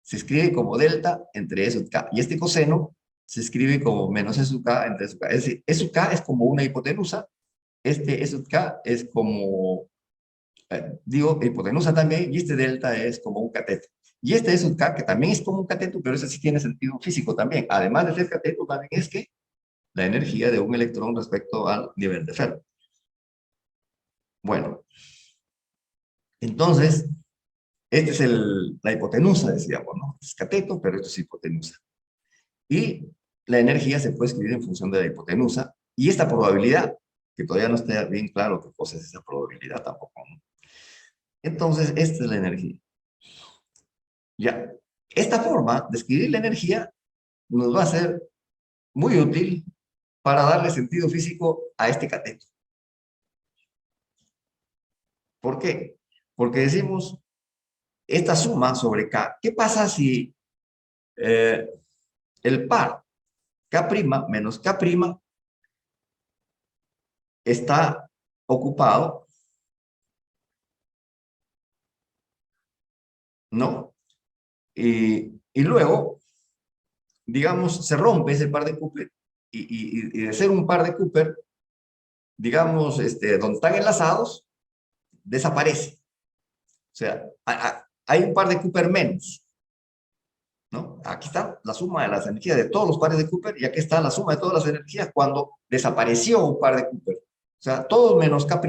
se escribe como delta entre E sub K y este coseno se escribe como menos E sub K entre E sub K. Es decir, E sub K es como una hipotenusa, este E sub K es como, digo, hipotenusa también, y este delta es como un cateto. Y este E sub K, que también es como un cateto, pero ese sí tiene sentido físico también. Además de ser cateto, también es que la energía de un electrón respecto al nivel de Fermi. Bueno, entonces, esta es la hipotenusa, decíamos, ¿no? Es cateto, pero esto es hipotenusa. Y la energía se puede escribir en función de la hipotenusa. Y esta probabilidad, que todavía no está bien claro qué cosa es esa probabilidad tampoco, ¿no? Entonces, esta es la energía. Ya. Esta forma de escribir la energía nos va a ser muy útil para darle sentido físico a este cateto. ¿Por qué? Porque decimos, esta suma sobre K, ¿qué pasa si el par K' menos K' está ocupado, ¿no? Y luego, digamos, se rompe ese par de Cooper y de ser un par de Cooper, digamos, donde están enlazados, desaparece. O sea, hay un par de Cooper menos, ¿no? Aquí está la suma de las energías de todos los pares de Cooper y aquí está la suma de todas las energías cuando desapareció un par de Cooper. O sea, todos menos K'.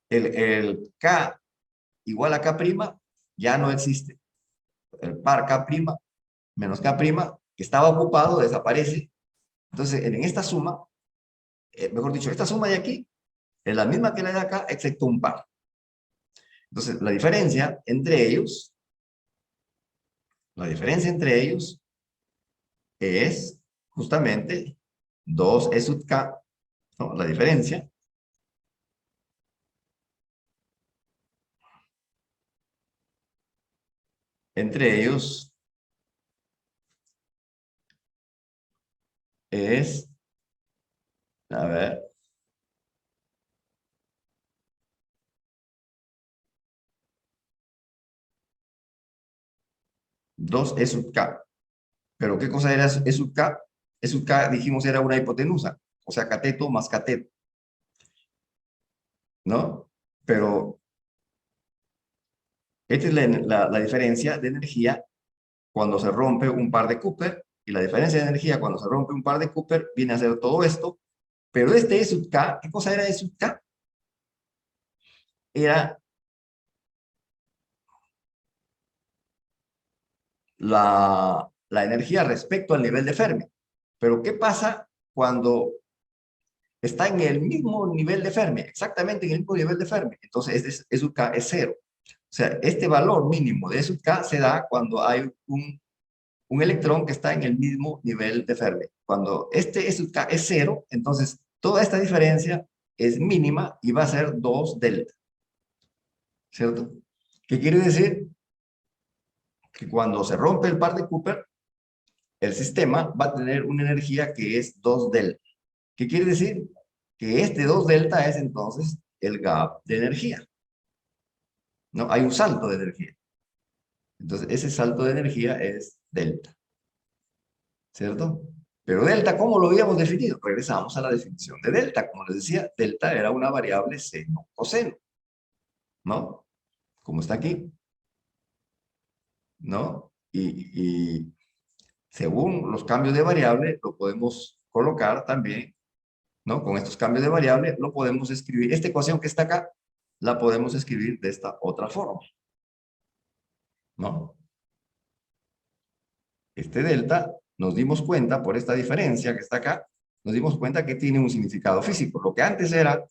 El K igual a K' ya no existe. El par K' menos K', que estaba ocupado, desaparece. Entonces, en esta suma, mejor dicho, esta suma de aquí es la misma que la de acá, excepto un par. Entonces, la diferencia entre ellos es justamente 2E sub K, ¿no? La diferencia entre ellos es, a ver, 2E sub K. Pero ¿qué cosa era E sub K? E sub K, dijimos, era una hipotenusa, o sea, cateto más cateto, ¿no? Pero esta es la diferencia de energía cuando se rompe un par de Cooper, y la diferencia de energía cuando se rompe un par de Cooper viene a ser todo esto, pero este E sub K, ¿qué cosa era E sub K? Era la energía respecto al nivel de Fermi. Pero ¿qué pasa cuando está en el mismo nivel de Fermi? Exactamente en el mismo nivel de Fermi. Entonces, este E sub K es cero. O sea, este valor mínimo de E sub K se da cuando hay un electrón que está en el mismo nivel de Fermi. Cuando este E sub K es cero, entonces toda esta diferencia es mínima y va a ser 2 delta. ¿Cierto? ¿Qué quiere decir? Que cuando se rompe el par de Cooper, el sistema va a tener una energía que es 2 delta. ¿Qué quiere decir? Que este 2 delta es entonces el gap de energía. ¿No? Hay un salto de energía. Entonces, ese salto de energía es delta. ¿Cierto? Pero delta, ¿cómo lo habíamos definido? Regresamos a la definición de delta. Como les decía, delta era una variable seno coseno. ¿No? Como está aquí. ¿No? Y según los cambios de variable, lo podemos colocar también, ¿no? Con estos cambios de variable, lo podemos escribir. Esta ecuación que está acá, la podemos escribir de esta otra forma, ¿no? Este delta, nos dimos cuenta, por esta diferencia que está acá, nos dimos cuenta que tiene un significado físico. Lo que antes era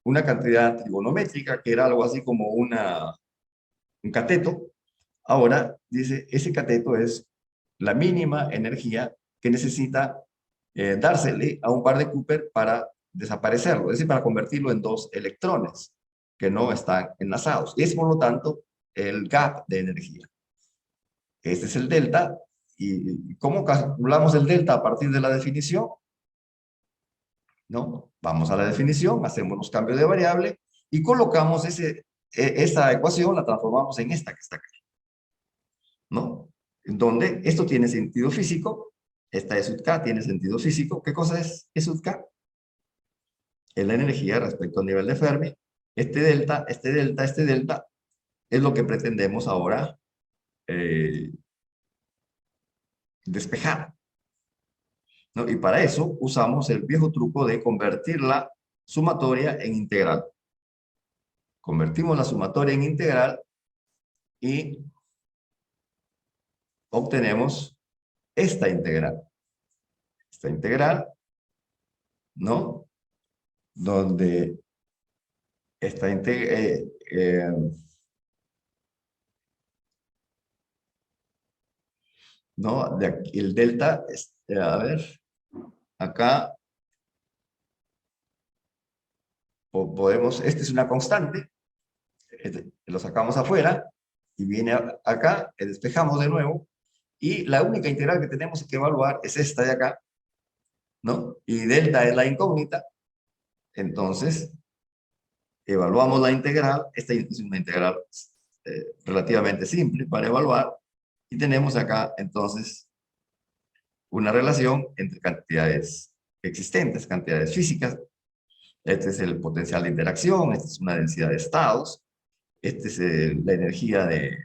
una cantidad trigonométrica, que era algo así como un cateto, ahora dice, ese cateto es la mínima energía que necesita dársele a un par de Cooper para desaparecerlo, es decir, para convertirlo en dos electrones que no están enlazados. Es, por lo tanto, el gap de energía. Este es el delta. ¿Y cómo calculamos el delta a partir de la definición? ¿No? Vamos a la definición, hacemos los cambios de variable y colocamos esa ecuación, la transformamos en esta que está acá. ¿No? Donde esto tiene sentido físico, esta E sub k tiene sentido físico. ¿Qué cosa es E sub k? Es la energía respecto al nivel de Fermi. Este delta, este delta, este delta es lo que pretendemos ahora despejar, ¿no? Y para eso usamos el viejo truco de convertir la sumatoria en integral. Convertimos la sumatoria en integral y obtenemos esta integral. Esta integral, ¿no? Donde esta integral... ¿no? De aquí, el delta, a ver, acá podemos, esta es una constante, lo sacamos afuera y viene acá, despejamos de nuevo y la única integral que tenemos que evaluar es esta de acá, ¿no? Y delta es la incógnita, entonces evaluamos la integral, esta es una integral relativamente simple para evaluar y tenemos acá entonces una relación entre cantidades existentes, cantidades físicas. Este es el potencial de interacción, esta es una densidad de estados, esta es la energía de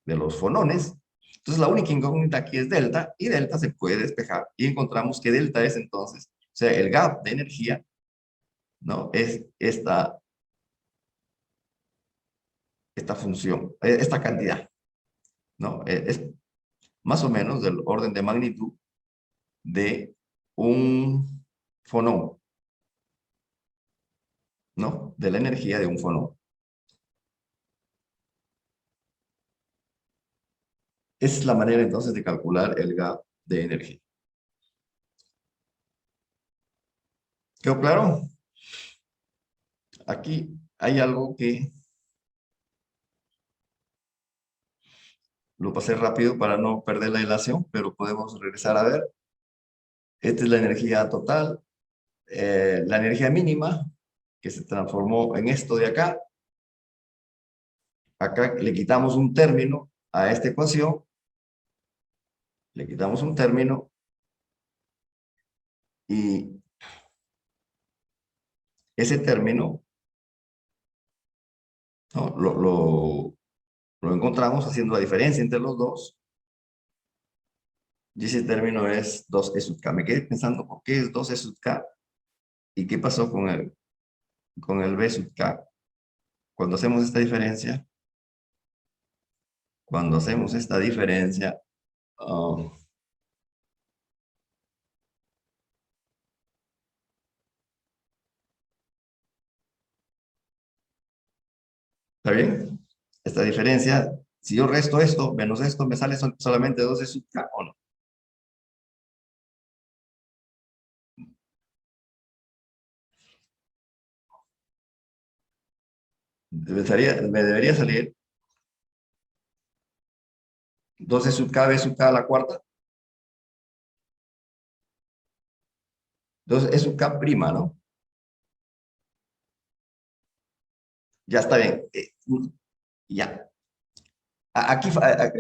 los fonones. Entonces la única incógnita aquí es delta, y delta se puede despejar, y encontramos que delta es entonces, o sea, el gap de energía, ¿no? Es esta función, esta cantidad, ¿no? Es más o menos del orden de magnitud de un fonón, ¿no? De la energía de un fonón. Esa es la manera entonces de calcular el gap de energía. ¿Quedó claro? Aquí hay algo que lo pasé rápido para no perder la ilación, pero podemos regresar a ver. Esta es la energía total, la energía mínima, que se transformó en esto de acá. Acá le quitamos un término a esta ecuación, le quitamos un término y ese término, ¿no? lo encontramos haciendo la diferencia entre los dos. Y ese término es 2e sub k. Me quedé pensando, ¿por qué es 2e sub k? ¿Y qué pasó con el b sub k? Cuando hacemos esta diferencia, um, ¿está bien? Esta diferencia, si yo resto esto menos esto, me sale solamente 2e sub k, ¿o no? Me debería salir 2e sub k, b sub k a la cuarta. 2e sub k prima, ¿no? Ya está bien. Ya. Aquí,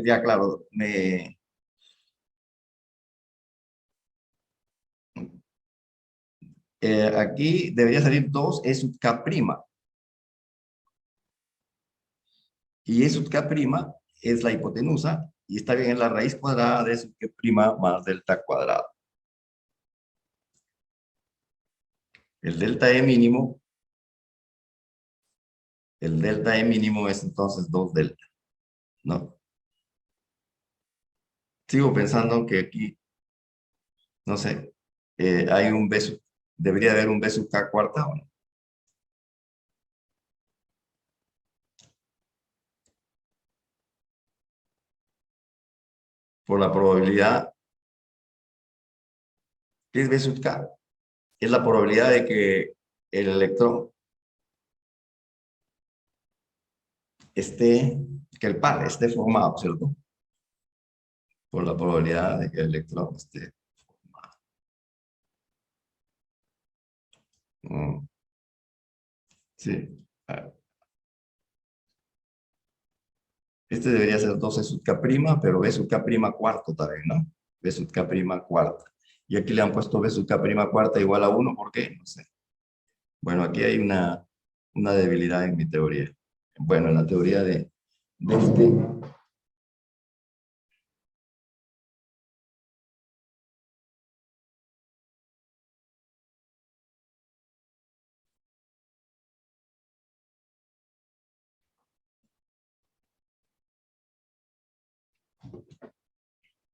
ya claro, aquí debería salir 2 E sub K prima. Y E sub K prima es la hipotenusa y está bien en la raíz cuadrada de E sub K prima más delta cuadrado. El delta E mínimo es entonces 2 delta, ¿no? Sigo pensando que aquí, no sé, hay un B sub, debería haber un B sub K cuarta, ¿o no? Por la probabilidad, ¿qué es B sub K? Es la probabilidad de que el electrón que el par esté formado, ¿cierto? Por la probabilidad de que el electrón esté formado. Sí. Este debería ser 12 sub K prima, pero B sub K prima cuarto también, ¿no? B sub K prima cuarta. Y aquí le han puesto B sub K prima cuarta igual a 1, ¿por qué? No sé. Bueno, aquí hay una debilidad en mi teoría. Bueno, en la teoría de este.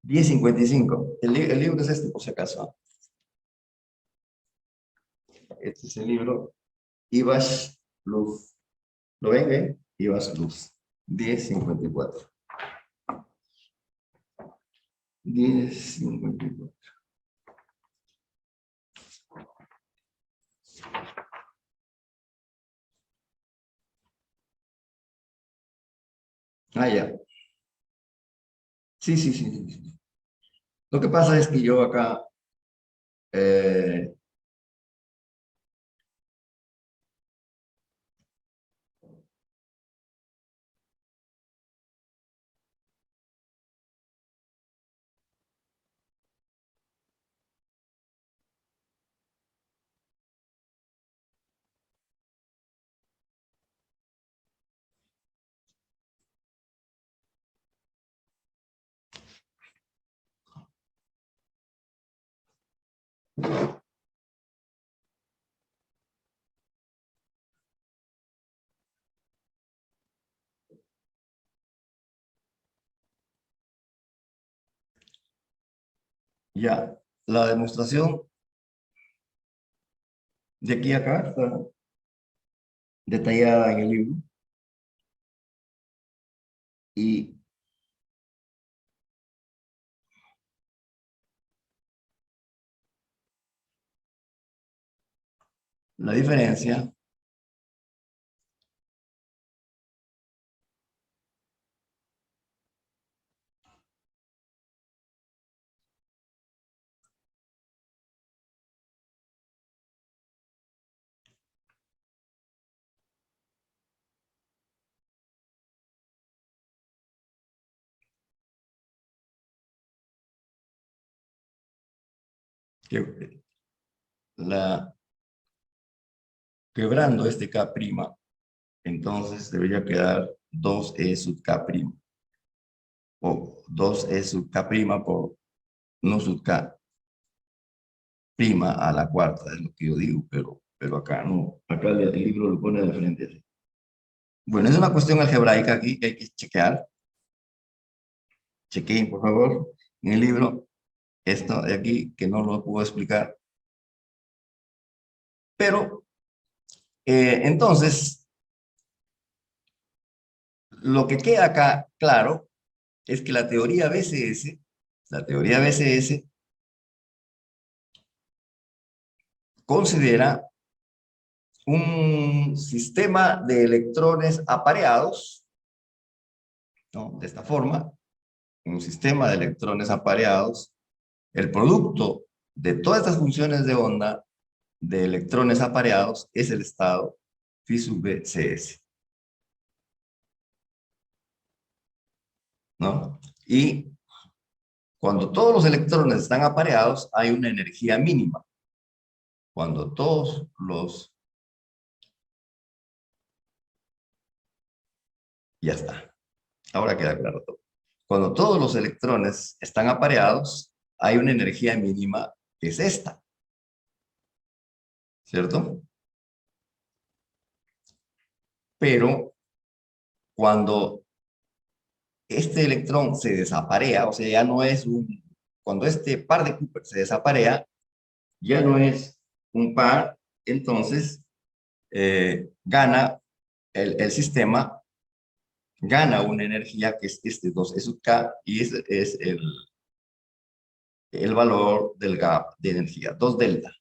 Diez cincuenta y cinco. El libro es este, por si acaso. Este es el libro. Ibas Luz. ¿Lo ven, Ibas Luz. 1054. 1054. Ah, ya. Sí, sí, sí, sí, sí. Lo que pasa es que yo acá, eh, ya, la demostración de aquí a acá está detallada en el libro y la diferencia, que la, quebrando este K', entonces debería quedar 2E sub K', o 2E sub K' por no sub K' a la cuarta, es lo que yo digo, pero acá no, acá el libro lo pone de frente así. Bueno, es una cuestión algebraica aquí que hay que chequear. Chequeen, por favor, en el libro, esto de aquí, que no lo puedo explicar. Pero, entonces, lo que queda acá claro es que la teoría BCS considera un sistema de electrones apareados, ¿no? De esta forma, un sistema de electrones apareados, el producto de todas estas funciones de onda de electrones apareados es el estado phi sub B CS. ¿no? Y cuando todos los electrones están apareados, hay una energía mínima. Cuando todos los... Ya está. Ahora queda claro todo. Cuando todos los electrones están apareados, hay una energía mínima que es esta. ¿Cierto? Pero cuando este electrón se desaparea, o sea, ya no es un... Cuando este par de Cooper se desaparea, ya no es un par, entonces gana el sistema, gana una energía que es este 2 es K, y es el valor del gap de energía, 2 delta.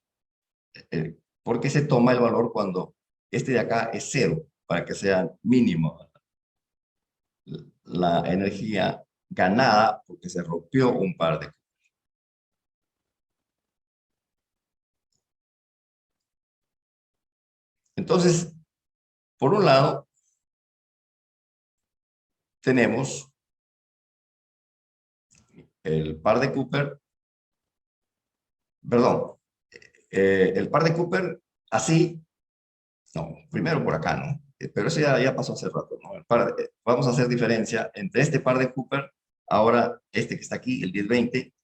Porque se toma el valor cuando este de acá es 0, para que sea mínimo la energía ganada porque se rompió un par de... Entonces, por un lado, tenemos el par de Cooper, perdón, el par de Cooper así, no, primero por acá, ¿no? Pero eso ya pasó hace rato, ¿no? Vamos a hacer diferencia entre este par de Cooper, ahora este que está aquí, el 1020,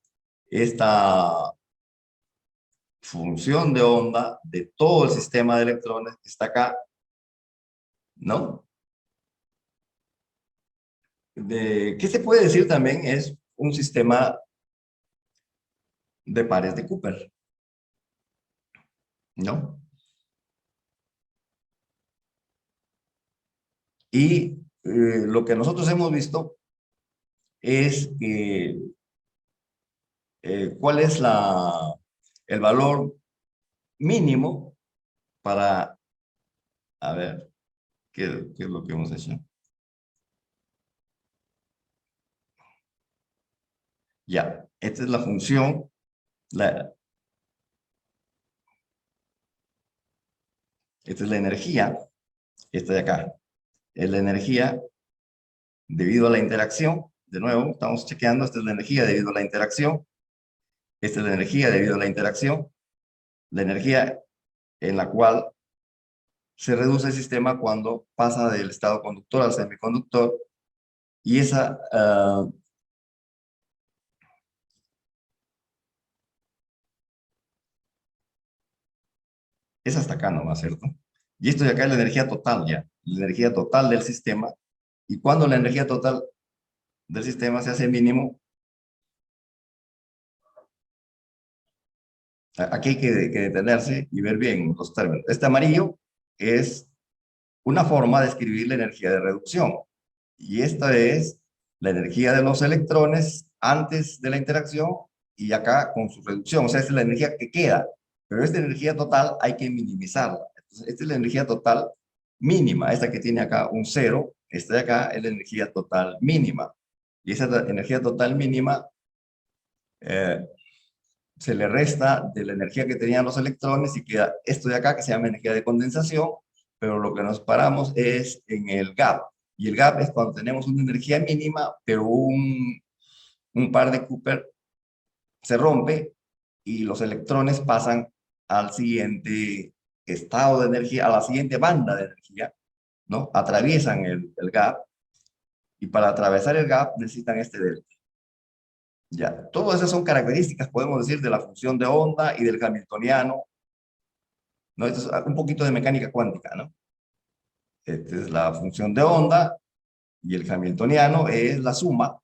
esta función de onda de todo el sistema de electrones que está acá, ¿no? ¿Qué se puede decir también? Es un sistema de pares de Cooper, ¿no? Y lo que nosotros hemos visto es que cuál es el valor mínimo para, a ver, ¿qué es lo que hemos hecho? Ya, esta es la función, esta es la energía, esta de acá, es la energía debido a la interacción, de nuevo, estamos chequeando, esta es la energía debido a la interacción, esta es la energía debido a la energía en la cual se reduce el sistema cuando pasa del estado conductor al semiconductor, y es hasta acá nomás, ¿cierto? Y esto de acá es la energía total ya, la energía total del sistema, y cuando la energía total del sistema se hace mínimo, aquí hay que detenerse y ver bien los términos. Este amarillo es una forma de escribir la energía de reducción, y esta es la energía de los electrones antes de la interacción y acá con su reducción, o sea, esta es la energía que queda, pero esta energía total hay que minimizarla. Entonces, esta es la energía total mínima, esta que tiene acá un cero, esta de acá es la energía total mínima, y esa energía total mínima eh, se le resta de la energía que tenían los electrones y queda esto de acá que se llama energía de condensación, pero lo que nos paramos es en el gap. Y el gap es cuando tenemos una energía mínima, pero un par de Cooper se rompe y los electrones pasan al siguiente estado de energía, a la siguiente banda de energía, ¿no? Atraviesan el gap, y para atravesar el gap necesitan este delta. Ya, todas esas son características, podemos decir, de la función de onda y del hamiltoniano, ¿no? Esto es un poquito de mecánica cuántica, ¿no? Esta es la función de onda, y el hamiltoniano es la suma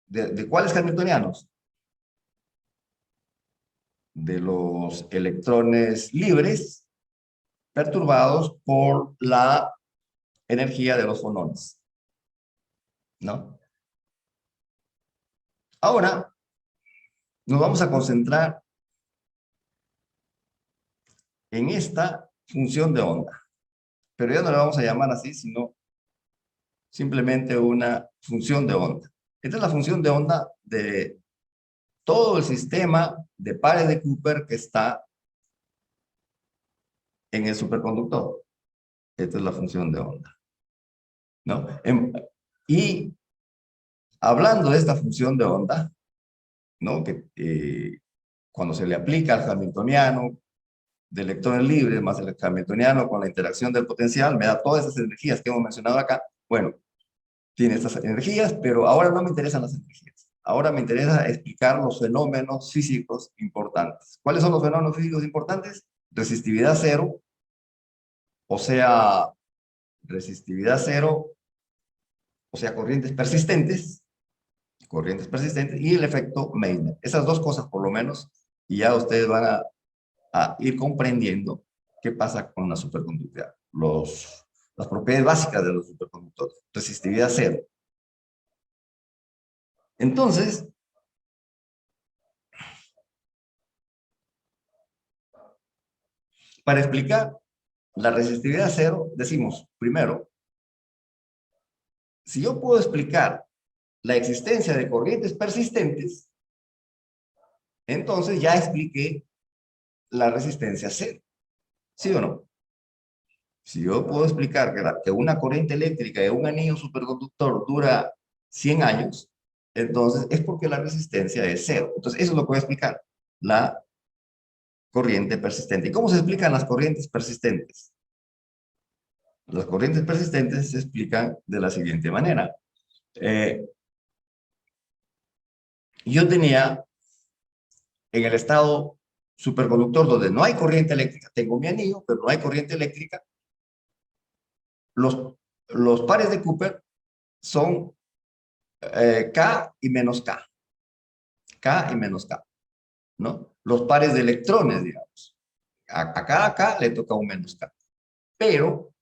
¿de cuáles hamiltonianos? De los electrones libres perturbados por la energía de los fonones, ¿no? Ahora nos vamos a concentrar en esta función de onda, pero ya no la vamos a llamar así, sino simplemente una función de onda. Esta es la función de onda de todo el sistema de pares de Cooper que está en el superconductor. Esta es la función de onda, ¿no? Y hablando de esta función de onda, ¿no? Que cuando se le aplica al hamiltoniano de electrones libres más el hamiltoniano con la interacción del potencial, me da todas esas energías que hemos mencionado acá. Bueno, tiene estas energías, pero ahora no me interesan las energías. Ahora me interesa explicar los fenómenos físicos importantes. ¿Cuáles son los fenómenos físicos importantes? Resistividad cero, o sea, resistividad cero, o sea, corrientes persistentes, y el efecto Meissner. Esas dos cosas, por lo menos, y ya ustedes van a ir comprendiendo qué pasa con la superconductividad. Las propiedades básicas de los superconductores. Resistividad cero. Entonces, para explicar la resistividad cero, decimos, primero, si yo puedo explicar la existencia de corrientes persistentes, entonces ya expliqué la resistencia cero. ¿Sí o no? Si yo puedo explicar que una corriente eléctrica de un anillo superconductor dura 100 años, entonces es porque la resistencia es cero. Entonces eso es lo que voy a explicar, la corriente persistente. ¿Y cómo se explican las corrientes persistentes? Las corrientes persistentes se explican de la siguiente manera. Yo tenía en el estado superconductor donde no hay corriente eléctrica, tengo mi anillo, pero no hay corriente eléctrica, los, los pares de Cooper son K y menos K. K y menos K, ¿no? Los pares de electrones, digamos. A cada K le toca un menos K. Pero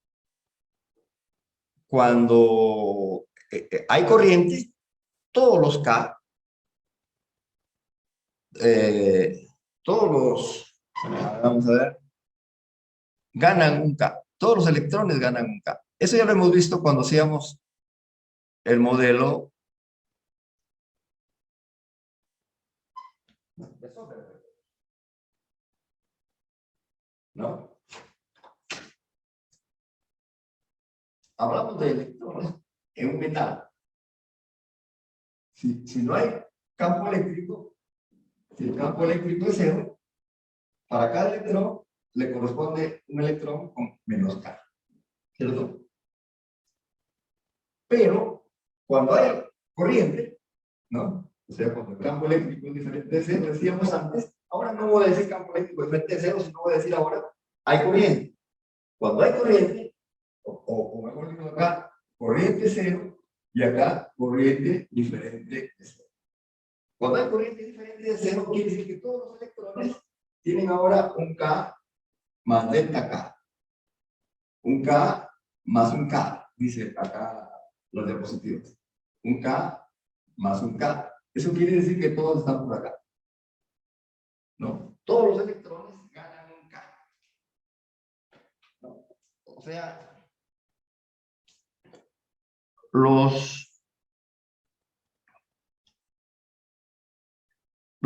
cuando hay corriente, todos los K, eh, todos los, vamos a ver, ganan un K. Todos los electrones ganan un K. Eso ya lo hemos visto cuando hacíamos el modelo de Soderbergh, ¿no? Hablamos de electrones en un metal. Si no hay campo eléctrico, si el campo eléctrico es cero, para cada electrón le corresponde un electrón con menos K, ¿cierto? Pero cuando hay corriente, ¿no? O sea, cuando el campo eléctrico es diferente de cero, decíamos antes, ahora no voy a decir campo eléctrico diferente de cero, sino voy a decir ahora, hay corriente. Cuando hay corriente, o mejor dicho acá, corriente cero, y acá corriente diferente de cero. Cuando hay corriente diferente de cero, quiere decir que todos los electrones tienen ahora un K más delta K. Un K más un K, dice acá los diapositivos. Un K más un K. Eso quiere decir que todos están por acá. ¿No? Todos los electrones ganan un K. ¿No? O sea, los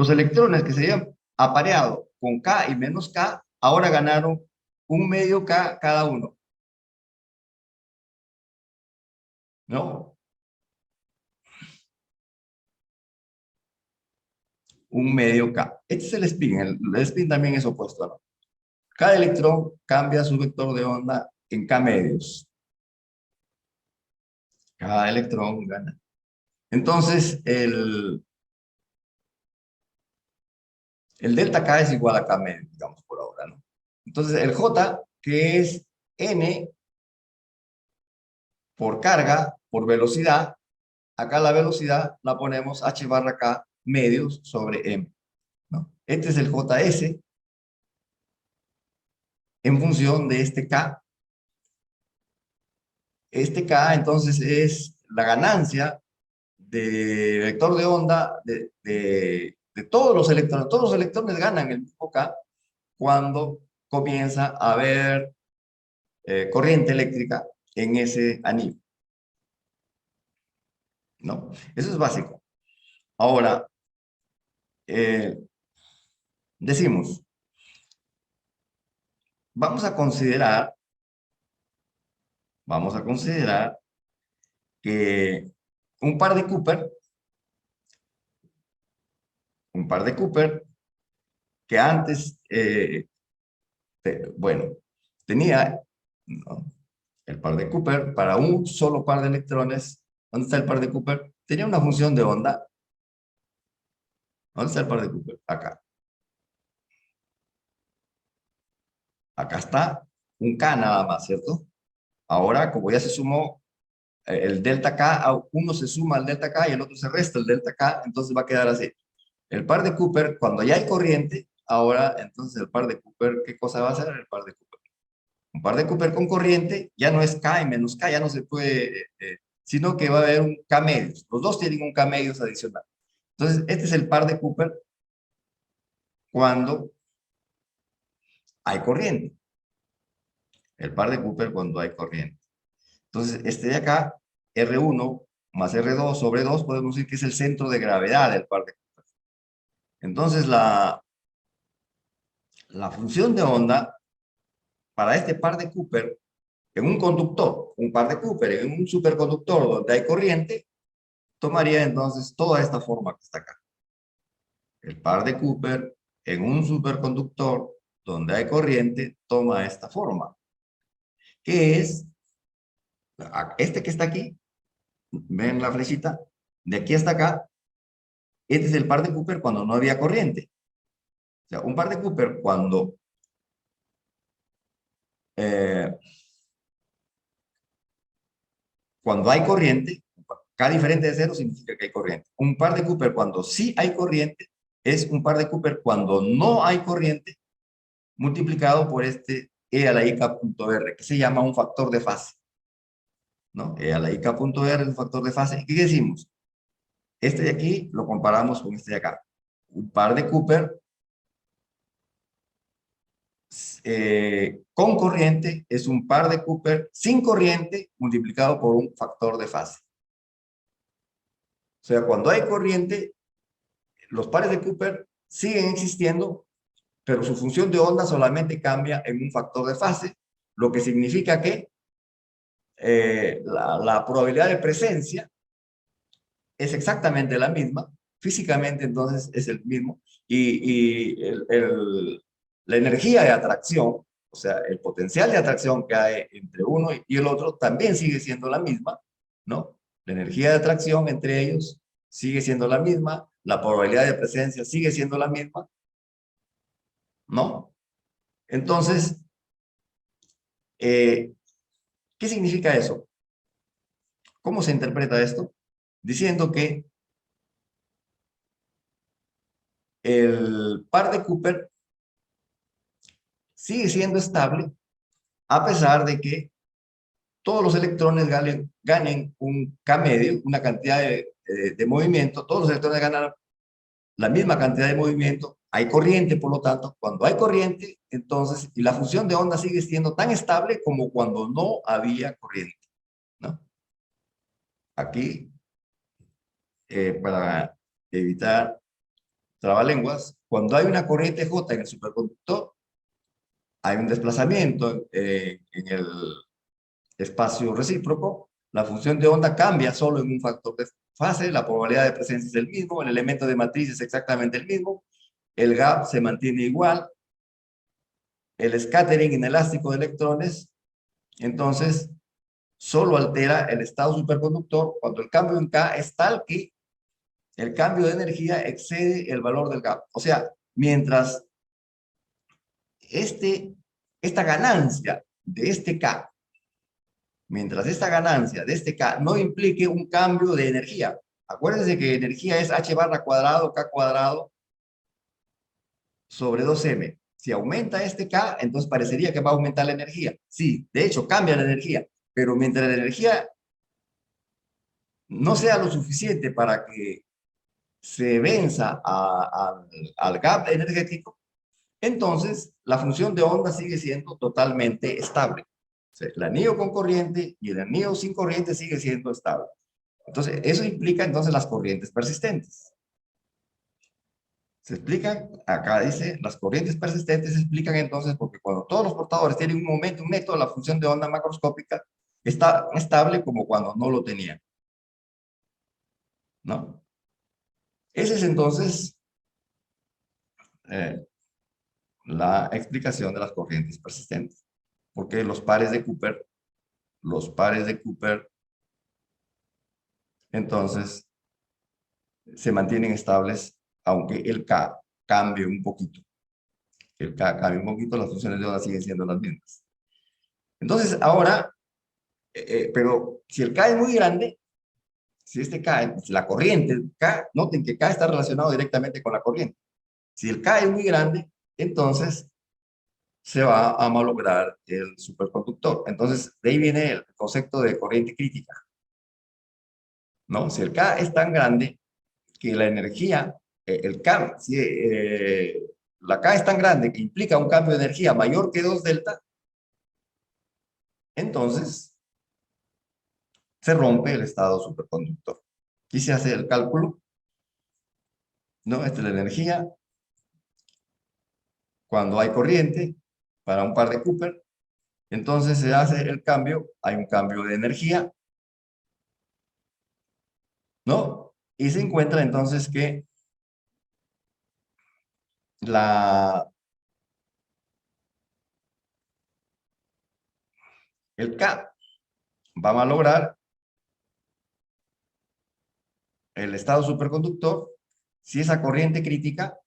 electrones que se habían apareado con K y menos K, ahora ganaron un medio K cada uno. ¿No? Un medio K. Este es el spin. El spin también es opuesto, ¿no? Cada electrón cambia su vector de onda en K medios. Cada electrón gana. Entonces, el delta K es igual a K medio, digamos, por ahora, ¿no? Entonces, el J, que es N por carga, por velocidad, acá la velocidad la ponemos H barra K medios sobre M, ¿no? Este es el JS en función de este K. Este K, entonces, es la ganancia de vector de onda de todos los electrones. Todos los electrones ganan el mismo K cuando comienza a haber corriente eléctrica en ese anillo, ¿no? Eso es básico. Ahora, decimos, vamos a considerar que un par de Cooper un par de Cooper que antes, bueno, tenía, ¿no?, el par de Cooper para un solo par de electrones. ¿Dónde está el par de Cooper? Tenía una función de onda. ¿Dónde está el par de Cooper? Acá. Acá está un K nada más, ¿cierto? Ahora, como ya se sumó el delta K, uno se suma al delta K y el otro se resta el delta K, entonces va a quedar así. El par de Cooper, cuando ya hay corriente, ahora entonces el par de Cooper, ¿qué cosa va a hacer el par de Cooper? Un par de Cooper con corriente ya no es K y menos K, ya no se puede, sino que va a haber un K medios. Los dos tienen un K medios adicional. Entonces, este es el par de Cooper cuando hay corriente. El par de Cooper cuando hay corriente. Entonces, este de acá, R1 más R2 sobre 2, podemos decir que es el centro de gravedad del par de Cooper. Entonces, la función de onda para este par de Cooper en un conductor, un par de Cooper en un superconductor donde hay corriente, tomaría entonces toda esta forma que está acá. El par de Cooper en un superconductor donde hay corriente toma esta forma, que es este que está aquí. ¿Ven la flechita? De aquí hasta acá, este es el par de Cooper cuando no había corriente. O sea, un par de Cooper eh, cuando hay corriente, K diferente de cero significa que hay corriente. Un par de Cooper cuando sí hay corriente es un par de Cooper cuando no hay corriente multiplicado por este E a la I K punto R, que se llama un factor de fase, ¿no? E a la I K punto R es un factor de fase. ¿Y qué decimos? Este de aquí lo comparamos con este de acá. Un par de Cooper con corriente es un par de Cooper sin corriente multiplicado por un factor de fase. O sea, cuando hay corriente, los pares de Cooper siguen existiendo, pero su función de onda solamente cambia en un factor de fase, lo que significa que la probabilidad de presencia es exactamente la misma, físicamente entonces es el mismo, y la energía de atracción, o sea, el potencial de atracción que hay entre uno y el otro también sigue siendo la misma, ¿no? La energía de atracción entre ellos sigue siendo la misma, la probabilidad de presencia sigue siendo la misma, ¿no? Entonces, ¿qué significa eso? ¿Cómo se interpreta esto? Diciendo que el par de Cooper sigue siendo estable a pesar de que todos los electrones ganen un K medio, una cantidad de movimiento, todos los electrones ganan la misma cantidad de movimiento, hay corriente, por lo tanto, cuando hay corriente, entonces, y la función de onda sigue siendo tan estable como cuando no había corriente, ¿no? Aquí, para evitar trabalenguas, cuando hay una corriente J en el superconductor, hay un desplazamiento en el espacio recíproco, la función de onda cambia solo en un factor de fase, la probabilidad de presencia es el mismo, el elemento de matriz es exactamente el mismo, el gap se mantiene igual, el scattering inelástico de electrones, entonces solo altera el estado superconductor cuando el cambio en K es tal que el cambio de energía excede el valor del gap. O sea, mientras esta ganancia de este K, mientras esta ganancia de este K no implique un cambio de energía. Acuérdense que energía es H barra cuadrado, K cuadrado, sobre 2M. Si aumenta este K, entonces parecería que va a aumentar la energía. Sí, de hecho, cambia la energía. Pero mientras la energía no sea lo suficiente para que se venza al gap energético, entonces la función de onda sigue siendo totalmente estable. O sea, el anillo con corriente y el anillo sin corriente sigue siendo estable. Entonces, eso implica entonces las corrientes persistentes. Se explican, acá dice, las corrientes persistentes se explican entonces porque cuando todos los portadores tienen un momento neto, la función de onda macroscópica está estable como cuando no lo tenían, ¿no? Ese es entonces la explicación de las corrientes persistentes. Porque los pares de Cooper, entonces, se mantienen estables, aunque el K cambie un poquito. El K cambie un poquito, las funciones de onda siguen siendo las mismas. Entonces, ahora, pero si el K es muy grande, si este K, la corriente, K, noten que K está relacionado directamente con la corriente. Si el K es muy grande, entonces se va a malograr el superconductor. Entonces, de ahí viene el concepto de corriente crítica. ¿No? Si el K es tan grande que la energía, el K, si la K es tan grande que implica un cambio de energía mayor que 2 delta, entonces se rompe el estado superconductor. Y se hace el cálculo, ¿no? Esta es la energía cuando hay corriente para un par de Cooper. Entonces se hace el cambio, hay un cambio de energía, ¿no? Y se encuentra entonces que el K va a malograr el estado superconductor si esa corriente crítica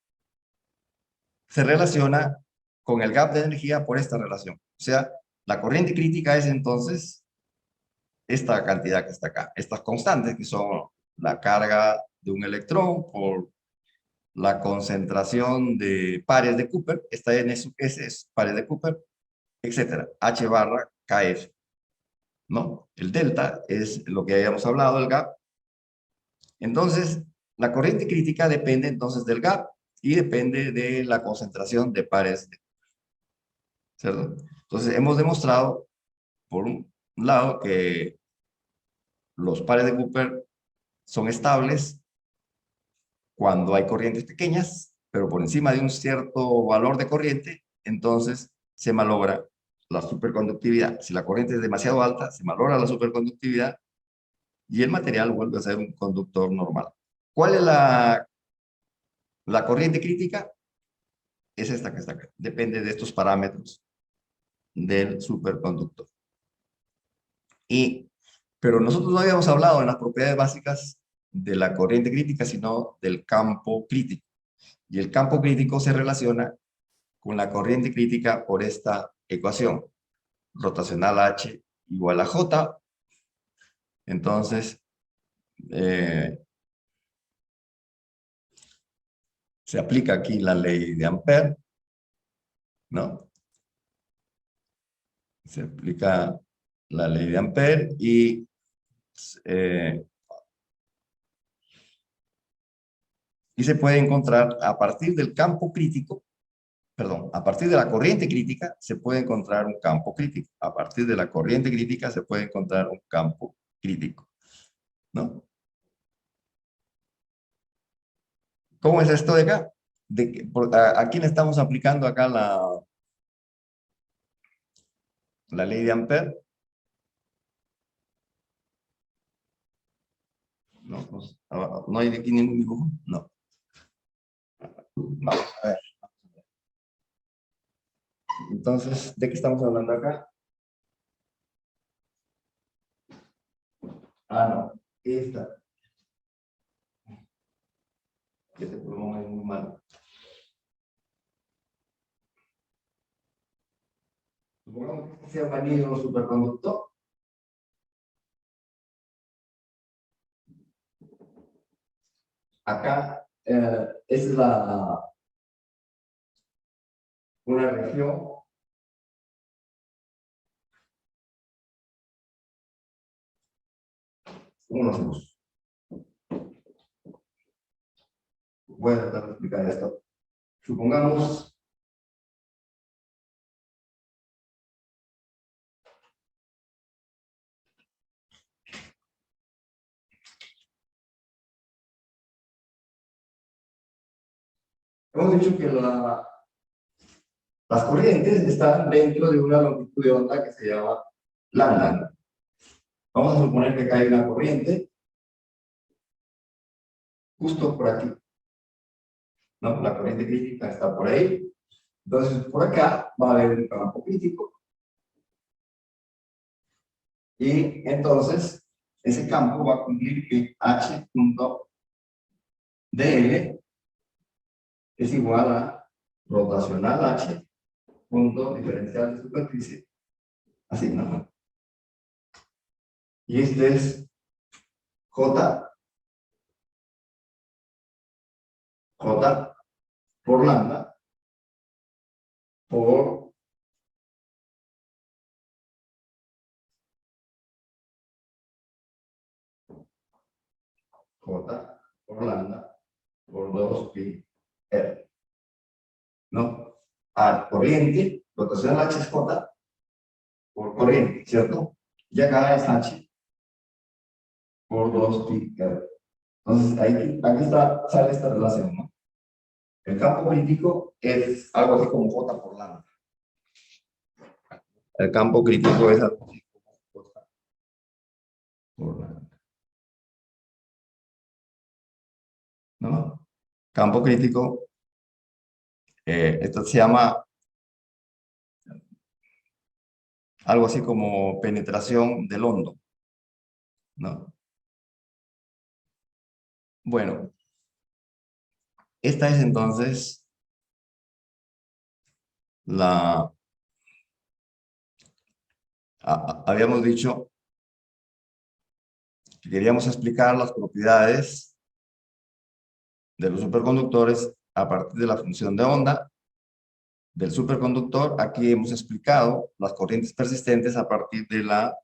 se relaciona con el gap de energía por esta relación. O sea, la corriente crítica es entonces esta cantidad que está acá, estas constantes que son la carga de un electrón por la concentración de pares de Cooper, esta S es pares de Cooper, etcétera, H barra KF, ¿no? El delta es lo que habíamos hablado, el gap. Entonces, la corriente crítica depende entonces del gap y depende de la concentración de pares, ¿cierto? Entonces, hemos demostrado, por un lado, que los pares de Cooper son estables cuando hay corrientes pequeñas, pero por encima de un cierto valor de corriente, entonces se malogra la superconductividad. Si la corriente es demasiado alta, se malogra la superconductividad y el material vuelve a ser un conductor normal. ¿Cuál es la corriente crítica? Es esta que está acá. Depende de estos parámetros del superconductor. Pero nosotros no habíamos hablado en las propiedades básicas de la corriente crítica, sino del campo crítico. Y el campo crítico se relaciona con la corriente crítica por esta ecuación. Rotacional H igual a J. Entonces, se aplica aquí la ley de Ampère, ¿no? Se aplica la ley de Ampère y se puede encontrar a partir del campo crítico, perdón, a partir de la corriente crítica se puede encontrar un campo crítico. A partir de la corriente crítica se puede encontrar un campo crítico, ¿no? ¿Cómo es esto de acá? ¿A quién estamos aplicando acá la ley de Ampère? No, pues, no hay aquí ningún dibujo. No. Vamos a ver. Entonces, ¿de qué estamos hablando acá? Ah, no. Esta. Este pulmón es muy malo. Supongamos que sea un anillo superconductor. Acá, esa es una región. ¿Cómo lo hacemos? Voy a tratar de explicar esto. Supongamos hemos dicho que las corrientes están dentro de una longitud de onda que se llama lambda. Vamos a suponer que acá hay una corriente justo por aquí, ¿no? La corriente crítica está por ahí. Entonces, por acá va a haber un campo crítico. Y entonces, ese campo va a cumplir que H punto dl es igual a rotacional H punto diferencial de superficie. Así, ¿no? Y este es J por lambda por J por lambda por 2 pi R. ¿No? A corriente, rotación H es J por corriente, ¿cierto? Y acá es H por 2 pi R. Entonces, aquí está, sale esta relación, ¿no? El campo crítico es algo así como J por lambda. El campo crítico es algo así como J por lambda. ¿No? Campo crítico, esto se llama algo así como penetración del hondo, ¿no? Bueno, esta es entonces la... habíamos dicho que queríamos explicar las propiedades de los superconductores a partir de la función de onda del superconductor. Aquí hemos explicado las corrientes persistentes a partir de las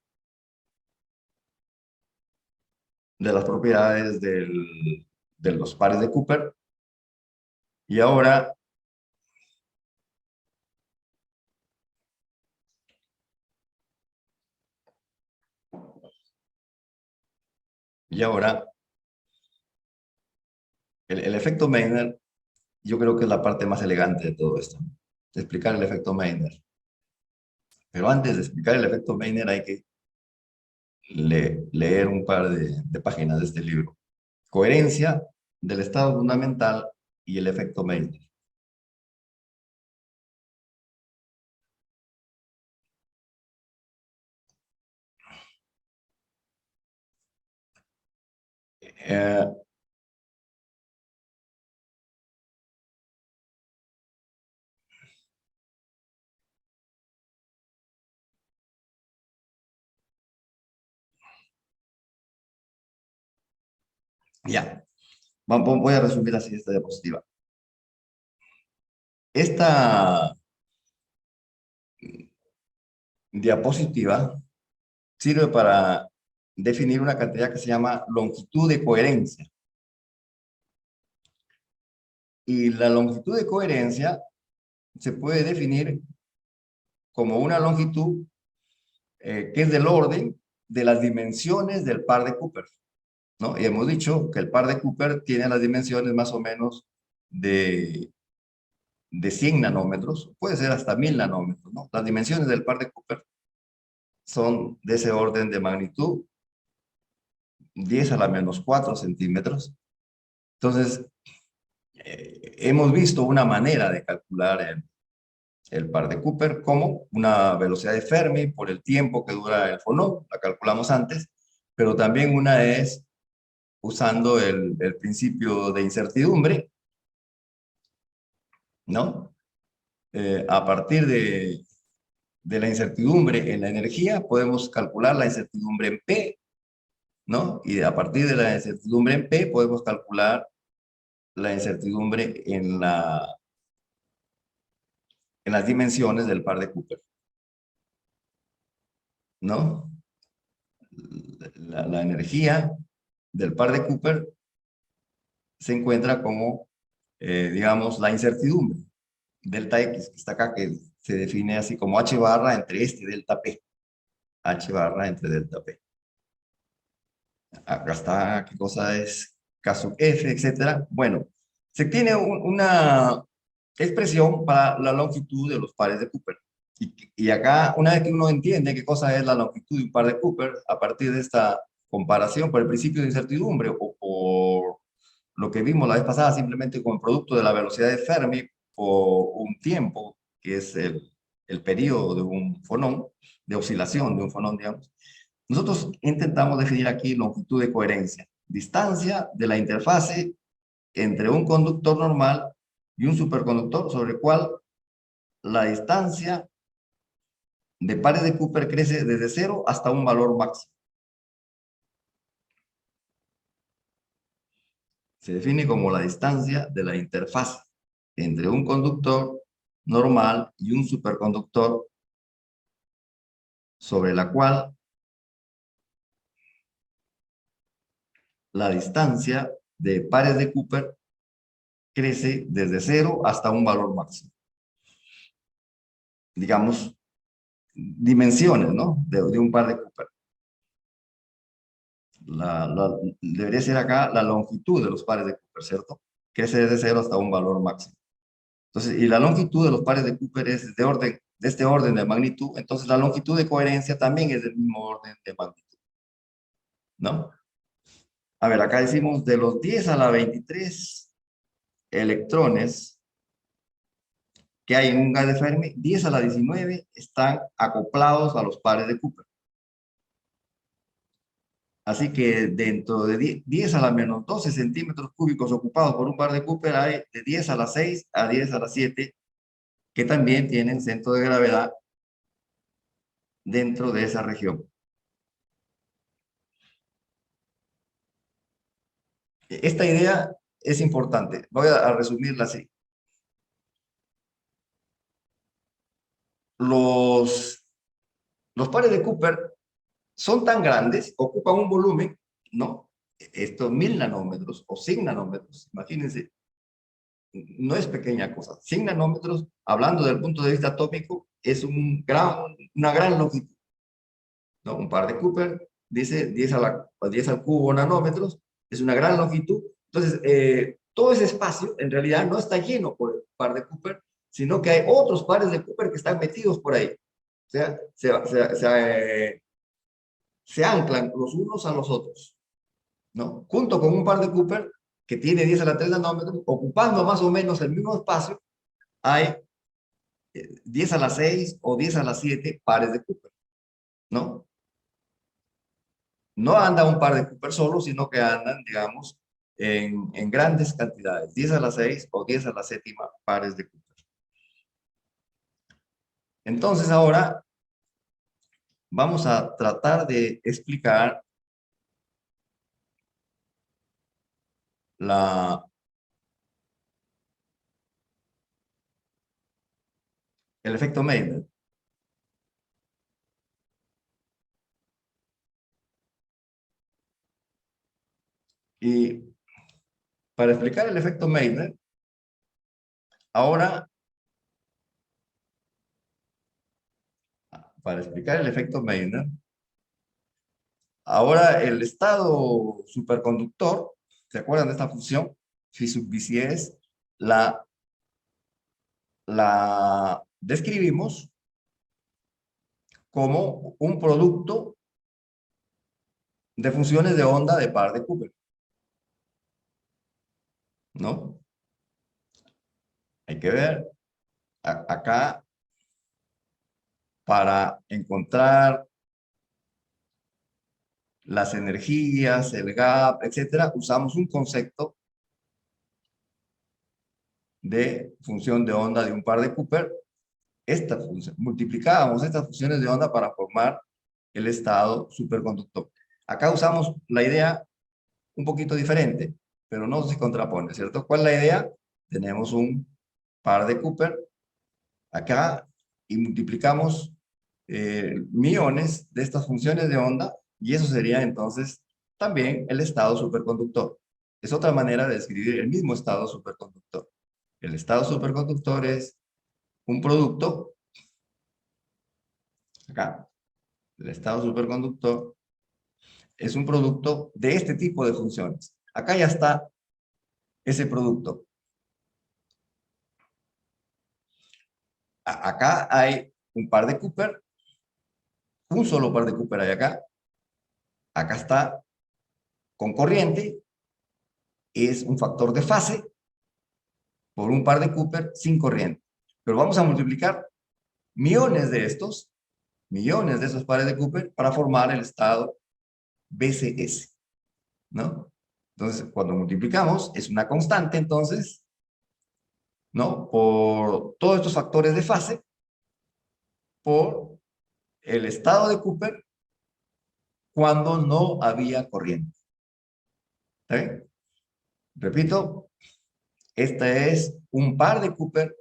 propiedades de los pares de Cooper. Y ahora el efecto Meissner, yo creo que es la parte más elegante de todo esto, de explicar el efecto Meissner. Pero antes de explicar el efecto Meissner hay que leer un par de páginas de este libro. Coherencia del estado fundamental y el efecto Meissner. Eh, ya, voy a resumir así esta diapositiva. Esta diapositiva sirve para definir una cantidad que se llama longitud de coherencia. Y la longitud de coherencia se puede definir como una longitud que es del orden de las dimensiones del par de Cooper, ¿no? Y hemos dicho que el par de Cooper tiene las dimensiones más o menos de 100 nanómetros, puede ser hasta 1000 nanómetros, ¿no? Las dimensiones del par de Cooper son de ese orden de magnitud, 10 a la menos 4 centímetros. Entonces, hemos visto una manera de calcular el par de Cooper como una velocidad de Fermi por el tiempo que dura el fonón, la calculamos antes, pero también una es usando el principio de incertidumbre, ¿no? A partir de la incertidumbre en la energía, podemos calcular la incertidumbre en P, ¿no? Y a partir de la incertidumbre en P, podemos calcular la incertidumbre en las dimensiones del par de Cooper, ¿no? La energía del par de Cooper se encuentra como, digamos, la incertidumbre, delta X, que está acá, que se define así como H barra entre este delta P. H barra entre delta P. Acá está, ¿qué cosa es? K sub F, etcétera. Bueno, se tiene una expresión para la longitud de los pares de Cooper. Y acá, una vez que uno entiende qué cosa es la longitud de un par de Cooper, a partir de esta comparación por el principio de incertidumbre o por lo que vimos la vez pasada simplemente como el producto de la velocidad de Fermi por un tiempo, que es el periodo de un fonón, de oscilación de un fonón, digamos. Nosotros intentamos definir aquí longitud de coherencia, distancia de la interfase entre un conductor normal y un superconductor, sobre el cual la distancia de pares de Cooper crece desde 0 hasta un valor máximo. Se define como la distancia de la interfase entre un conductor normal y un superconductor, sobre la cual la distancia de pares de Cooper crece desde 0 hasta un valor máximo. Digamos, dimensiones, ¿no? De un par de Cooper. Debería ser acá la longitud de los pares de Cooper, ¿cierto? Crece desde 0 hasta un valor máximo. Entonces, y la longitud de los pares de Cooper es de este orden de magnitud, entonces la longitud de coherencia también es del mismo orden de magnitud, ¿no? A ver, acá decimos de los 10 a la 23 electrones que hay en un gas de Fermi, 10 a la 19 están acoplados a los pares de Cooper. Así que dentro de 10 a la menos 12 centímetros cúbicos ocupados por un par de Cooper, hay de 10 a la 6 a 10 a la 7 que también tienen centro de gravedad dentro de esa región. Esta idea es importante. Voy a resumirla así. Los pares de Cooper son tan grandes, ocupan un volumen, ¿no? Estos 1000 nanómetros o 100 nanómetros, imagínense, no es pequeña cosa. 100 nanómetros, hablando del punto de vista atómico, es una gran longitud, ¿no? Un par de Cooper dice 10 al cubo nanómetros, es una gran longitud. Entonces, todo ese espacio en realidad no está lleno por el par de Cooper, sino que hay otros pares de Cooper que están metidos por ahí. O sea, se anclan los unos a los otros, ¿no? Junto con un par de Cooper que tiene 10 a la 3 nanómetros, ocupando más o menos el mismo espacio, hay 10 a la 6 o 10 a la 7 pares de Cooper, ¿no? No anda un par de Cooper solo, sino que andan, digamos, en grandes cantidades, 10 a la 6 o 10 a la séptima pares de Cooper. Entonces ahora vamos a tratar de explicar el efecto Meitner. Y para explicar el efecto Meitner, ahora, ahora el estado superconductor, ¿se acuerdan de esta función? Phi sub Vc es, la describimos como un producto de funciones de onda de par de Cooper, ¿no? Hay que ver acá para encontrar las energías, el gap, etcétera, usamos un concepto de función de onda de un par de Cooper. Multiplicábamos estas funciones de onda para formar el estado superconductor. Acá usamos la idea un poquito diferente, pero no se contrapone, ¿cierto? ¿Cuál es la idea? Tenemos un par de Cooper acá y multiplicamos miones de estas funciones de onda y eso sería entonces también el estado superconductor. Es otra manera de describir el mismo estado superconductor. El estado superconductor es un producto, acá, el estado superconductor es un producto de este tipo de funciones. Acá ya está ese producto. Acá hay un par de Cooper, un solo par de Cooper hay acá. Acá está con corriente es un factor de fase por un par de Cooper sin corriente. Pero vamos a multiplicar millones de esos pares de Cooper para formar el estado BCS, ¿no? Entonces, cuando multiplicamos, es una constante, entonces, ¿no? Por todos estos factores de fase, por el estado de Cooper cuando no había corriente. ¿Está bien? Repito, esta es un par de Cooper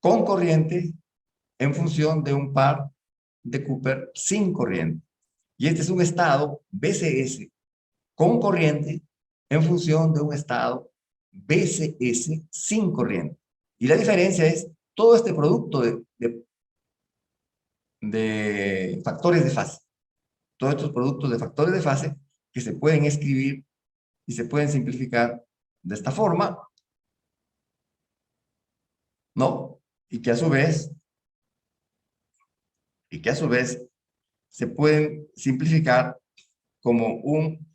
con corriente en función de un par de Cooper sin corriente. Y este es un estado BCS con corriente en función de un estado BCS sin corriente. Y la diferencia es todo este producto de factores de fase. Todos estos productos de factores de fase que se pueden escribir y se pueden simplificar de esta forma, ¿no? Y que a su vez se pueden simplificar como un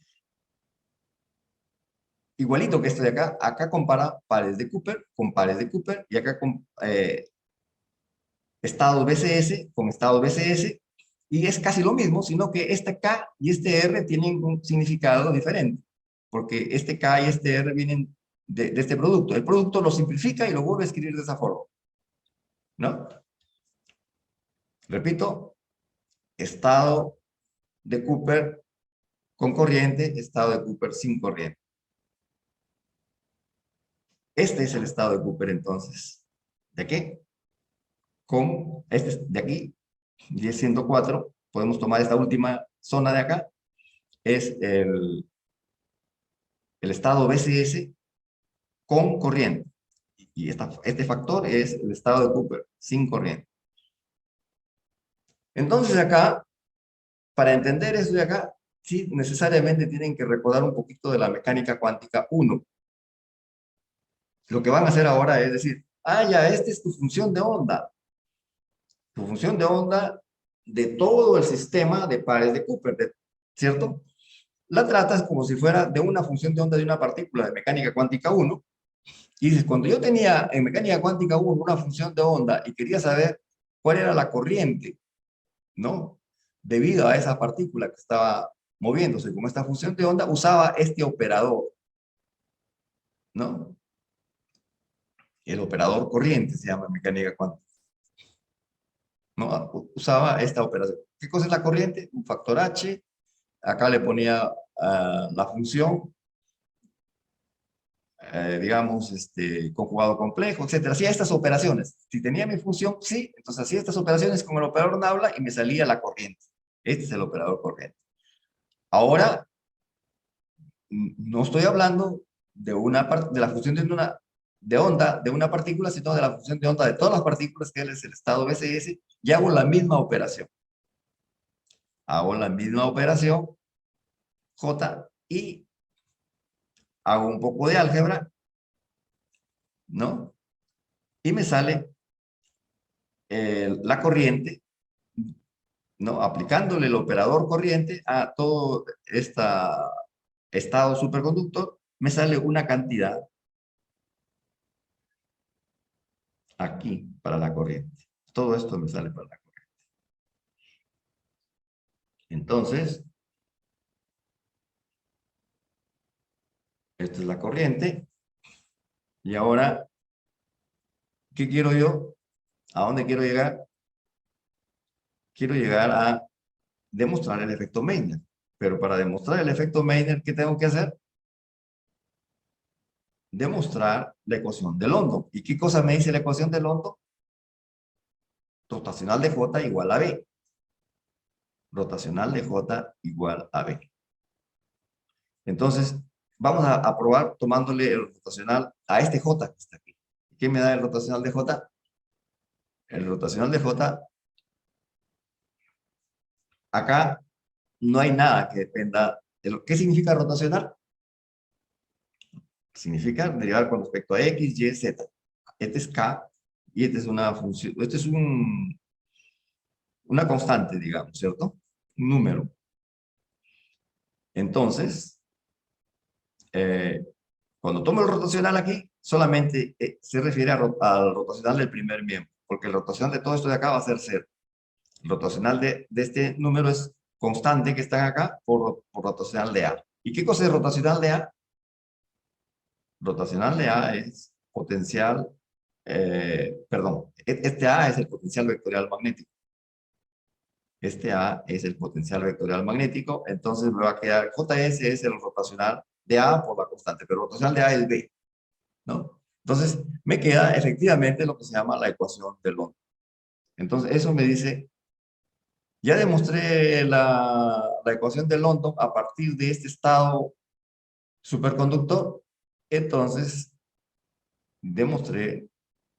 igualito que esto de acá. Acá compara pares de Cooper con pares de Cooper y acá con estados BCS con estados BCS, y es casi lo mismo, sino que este K y este R tienen un significado diferente, porque este K y este R vienen de este producto. El producto lo simplifica y lo vuelve a escribir de esa forma, ¿no? Repito, estado de Cooper con corriente, estado de Cooper sin corriente. Este es el estado de Cooper, entonces. ¿De qué? Con este de aquí, 10.104, podemos tomar esta última zona de acá, es el estado BCS con corriente. Y este factor es el estado de Cooper sin corriente. Entonces acá, para entender esto de acá, sí necesariamente tienen que recordar un poquito de la mecánica cuántica 1. Lo que van a hacer ahora es decir, ya, esta es tu función de onda. Tu función de onda de todo el sistema de pares de Cooper, ¿cierto? La tratas como si fuera de una función de onda de una partícula de mecánica cuántica 1. Y dices, cuando yo tenía en mecánica cuántica 1 una función de onda y quería saber cuál era la corriente, ¿no? Debido a esa partícula que estaba moviéndose con esta función de onda, usaba este operador, ¿no? El operador corriente se llama en mecánica cuántica, ¿no? Usaba esta operación. ¿Qué cosa es la corriente? Un factor H. Acá le ponía la función, digamos, conjugado complejo, etcétera. Hacía estas operaciones. Si tenía mi función, sí, entonces hacía estas operaciones con el operador nabla y me salía la corriente. Este es el operador corriente. Ahora, no estoy hablando de la función de onda de una partícula, sino de la función de onda de todas las partículas, que es el estado BCS, y hago la misma operación. Hago la misma operación, J, y hago un poco de álgebra, ¿no? Y me sale la corriente, ¿no? Aplicándole el operador corriente a todo este estado superconductor, me sale una cantidad aquí para la corriente. Todo esto me sale para la corriente. Entonces, esta es la corriente. Y ahora, ¿qué quiero yo? ¿A dónde quiero llegar? Quiero llegar a demostrar el efecto Meitner. Pero para demostrar el efecto Meitner, ¿qué tengo que hacer? Demostrar la ecuación de London. ¿Y qué cosa me dice la ecuación de London? Rotacional de J igual a B. Rotacional de J igual a B. Entonces, vamos a probar tomándole el rotacional a este J que está aquí. ¿Qué me da el rotacional de J? El rotacional de J, acá no hay nada que dependa de lo. ¿Qué significa rotacional? Significa derivar con respecto a X, Y, Z. Este es K y esta es una función, este es una constante, digamos, ¿cierto? Un número. Entonces, cuando tomo el rotacional aquí, solamente se refiere al rotacional del primer miembro, porque el rotacional de todo esto de acá va a ser 0. El rotacional de este número es constante que está acá por rotacional de A. ¿Y qué cosa es rotacional de A? Rotacional de A es potencial, perdón, este A es el potencial vectorial magnético. Este A es el potencial vectorial magnético, entonces me va a quedar, JS es el rotacional de A por la constante, pero rotacional de A es B, ¿no? Entonces, me queda efectivamente lo que se llama la ecuación de London. Entonces, eso me dice, ya demostré la ecuación de London a partir de este estado superconductor, entonces demostré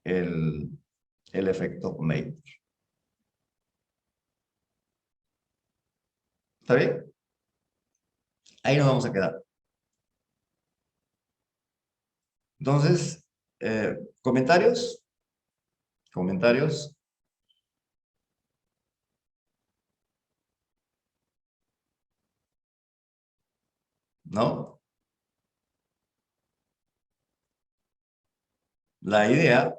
el efecto Mayer. ¿Está bien? Ahí nos vamos a quedar. Entonces, ¿comentarios? ¿Comentarios? ¿No? La idea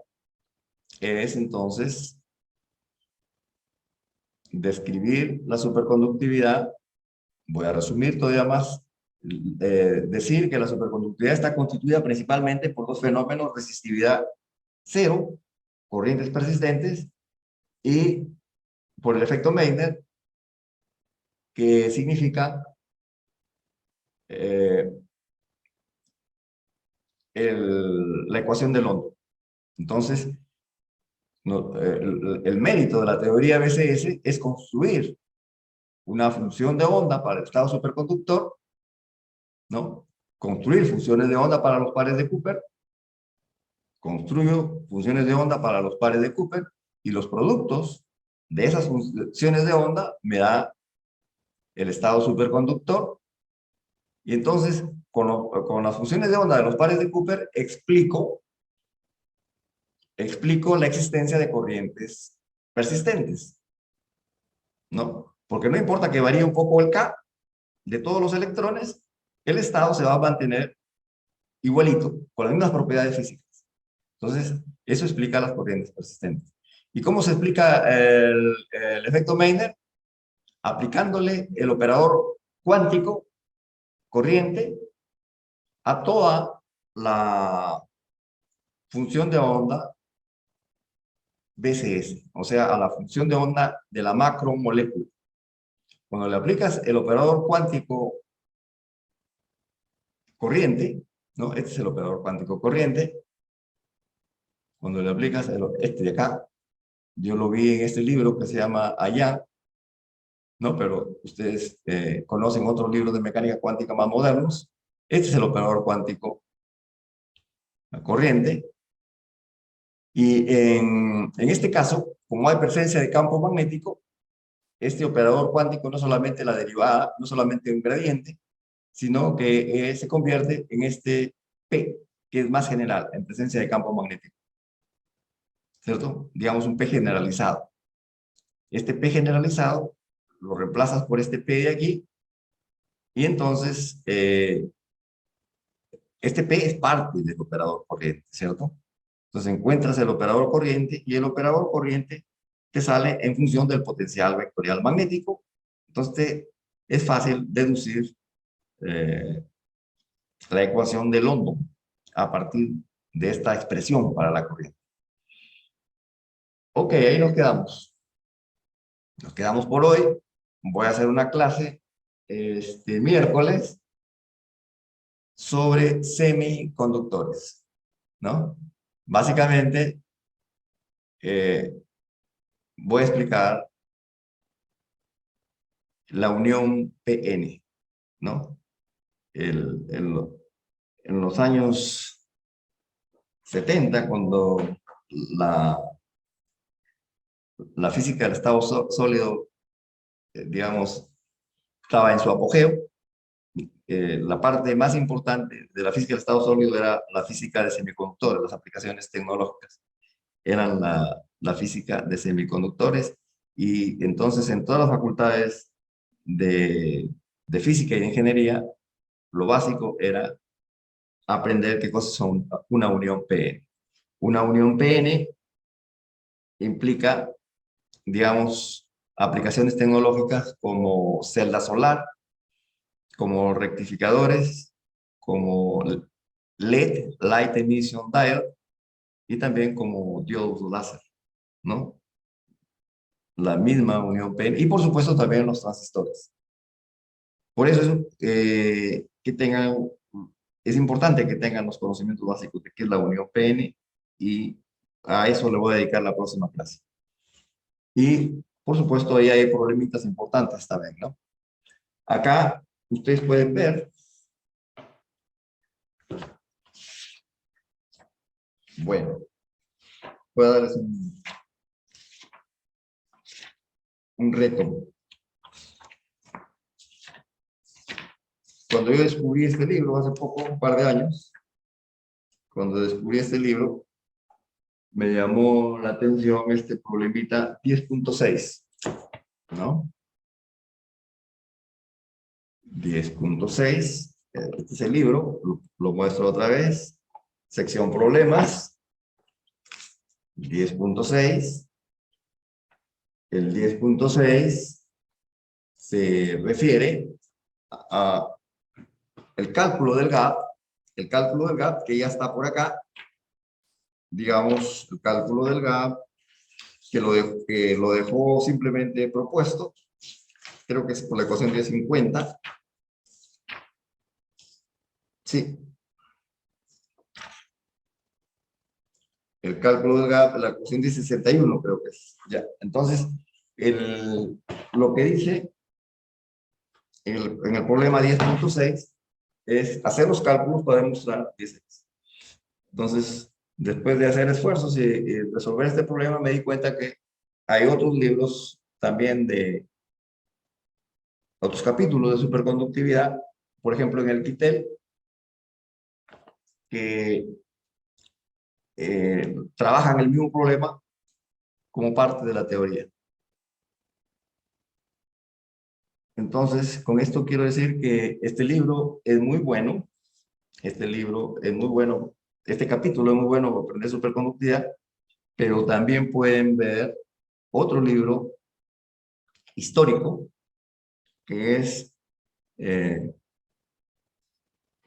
es entonces describir la superconductividad. Voy a resumir todavía más. Decir que la superconductividad está constituida principalmente por dos fenómenos: resistividad cero, corrientes persistentes, y por el efecto Meitner, que significa la ecuación de London. Entonces, el mérito de la teoría BCS es construir una función de onda para el estado superconductor, ¿no? Construir funciones de onda para los pares de Cooper, construyo funciones de onda para los pares de Cooper, y los productos de esas funciones de onda me da el estado superconductor. Y entonces, con las funciones de onda de los pares de Cooper, explico la existencia de corrientes persistentes, ¿no? Porque no importa que varíe un poco el K de todos los electrones, el estado se va a mantener igualito, con las mismas propiedades físicas. Entonces, eso explica las corrientes persistentes. ¿Y cómo se explica el efecto Meitner? Aplicándole el operador cuántico corriente a toda la función de onda BCS, o sea, a la función de onda de la macromolécula. Cuando le aplicas el operador cuántico corriente, ¿no? Este es el operador cuántico corriente. Cuando le aplicas este de acá, yo lo vi en este libro que se llama Allá, ¿no? Pero ustedes conocen otros libros de mecánica cuántica más modernos. Este es el operador cuántico corriente. Y en este caso, como hay presencia de campo magnético, este operador cuántico no solamente la derivada, no solamente un gradiente, sino que se convierte en este P, que es más general, en presencia de campo magnético. ¿Cierto? Digamos un P generalizado. Este P generalizado lo reemplazas por este P de aquí, y entonces este P es parte del operador corriente, ¿cierto? Entonces encuentras el operador corriente, y el operador corriente te sale en función del potencial vectorial magnético. Entonces es fácil deducir la ecuación de London a partir de esta expresión para la corriente. Ok, ahí nos quedamos. Nos quedamos por hoy. Voy a hacer una clase este miércoles sobre semiconductores, ¿no? Básicamente, voy a explicar la unión PN, ¿no? En los años 70, cuando la física del estado sólido, digamos, estaba en su apogeo, la parte más importante de la física del estado sólido era la física de semiconductores. Las aplicaciones tecnológicas eran la física de semiconductores, y entonces en todas las facultades de física y de ingeniería, lo básico era aprender qué cosas son una unión PN. Una unión PN implica, digamos, aplicaciones tecnológicas como celda solar, como rectificadores, como LED, Light Emission Diode, y también como diodos láser, ¿no? La misma unión PN, y por supuesto también los transistores. Por eso es importante que tengan los conocimientos básicos de qué es la unión PN, y a eso le voy a dedicar la próxima clase. Y por supuesto ahí hay problemitas importantes también, ¿no? Acá ustedes pueden ver, bueno, voy a darles un reto. Cuando yo descubrí este libro hace poco, un par de años, cuando descubrí este libro, me llamó la atención este problemita 10.6, ¿no? 10.6, este es el libro, lo muestro otra vez, sección problemas, 10.6, el 10.6 se refiere a el cálculo del gap que ya está por acá, digamos, el cálculo del gap, que lo dejó simplemente propuesto, creo que es por la ecuación de 50. Sí. El cálculo del gap, la ecuación de 61 creo que es. Ya. Entonces, lo que dice en el problema 10.6 es hacer los cálculos para demostrar 10x. Entonces, después de hacer esfuerzos y resolver este problema, me di cuenta que hay otros libros también de otros capítulos de superconductividad, por ejemplo, en el Kittel, que trabajan el mismo problema como parte de la teoría. Entonces, con esto quiero decir que este libro es muy bueno, este capítulo es muy bueno para aprender superconductividad, pero también pueden ver otro libro histórico, que es,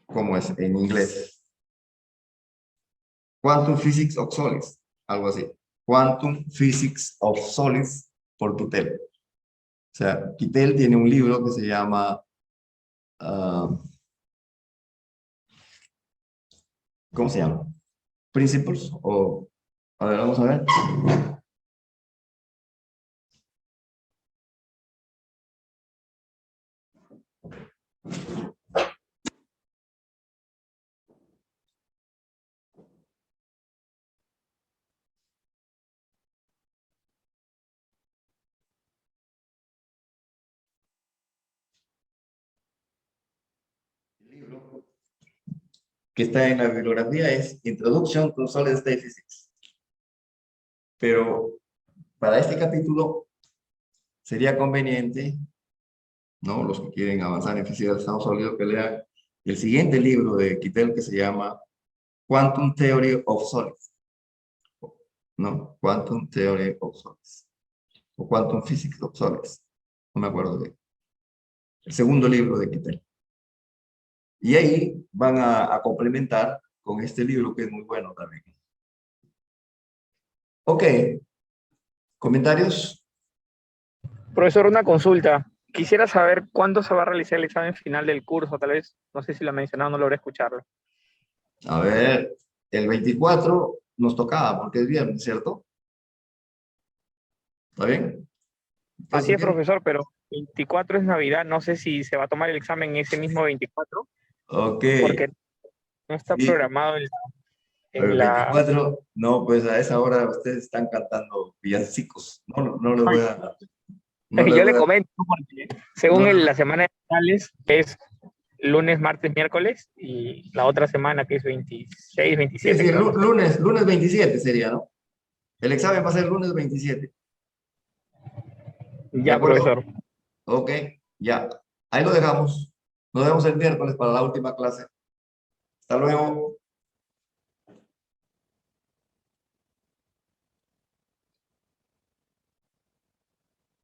¿cómo es en inglés? Quantum Physics of Solids, algo así. Quantum Physics of Solids por Kittel. O sea, Kittel tiene un libro que se llama, ¿cómo se llama? Principles, o, a ver, vamos a ver. El libro que está en la bibliografía es Introduction to Solid State Physics. Pero para este capítulo sería conveniente, ¿no? Los que quieren avanzar en física del estado sólido, que lean el siguiente libro de Kittel que se llama Quantum Theory of Solids, ¿no? Quantum Theory of Solids, o Quantum Physics of Solids, no me acuerdo de el segundo libro de Kittel. Y ahí van a complementar con este libro que es muy bueno también. Ok, ¿comentarios?
Profesor, una consulta. Quisiera saber cuándo se va a realizar el examen final del curso, tal vez, no sé si lo ha mencionado, no logré escucharlo.
A ver, el 24 nos tocaba porque es viernes, ¿cierto? ¿Está bien?
Así
Entonces,
es, profesor, pero 24 es Navidad, no sé si se va a tomar el examen ese mismo 24,
ok,
porque no está
y
programado
el
en la...
24, no, pues a esa hora ustedes están cantando villancicos. No, no les voy a, no les
Yo le
voy a,
comento, porque
no,
según la semana de finales es lunes, martes, miércoles, y la otra semana que es 26,
sí,
27,
sí,
creo, no sé.
lunes 27 sería, ¿no? El examen va a ser lunes 27. ¿De
Ya,
acuerdo?
profesor.
Ok, ya. Ahí lo dejamos. Nos vemos el miércoles para la última clase. Hasta luego.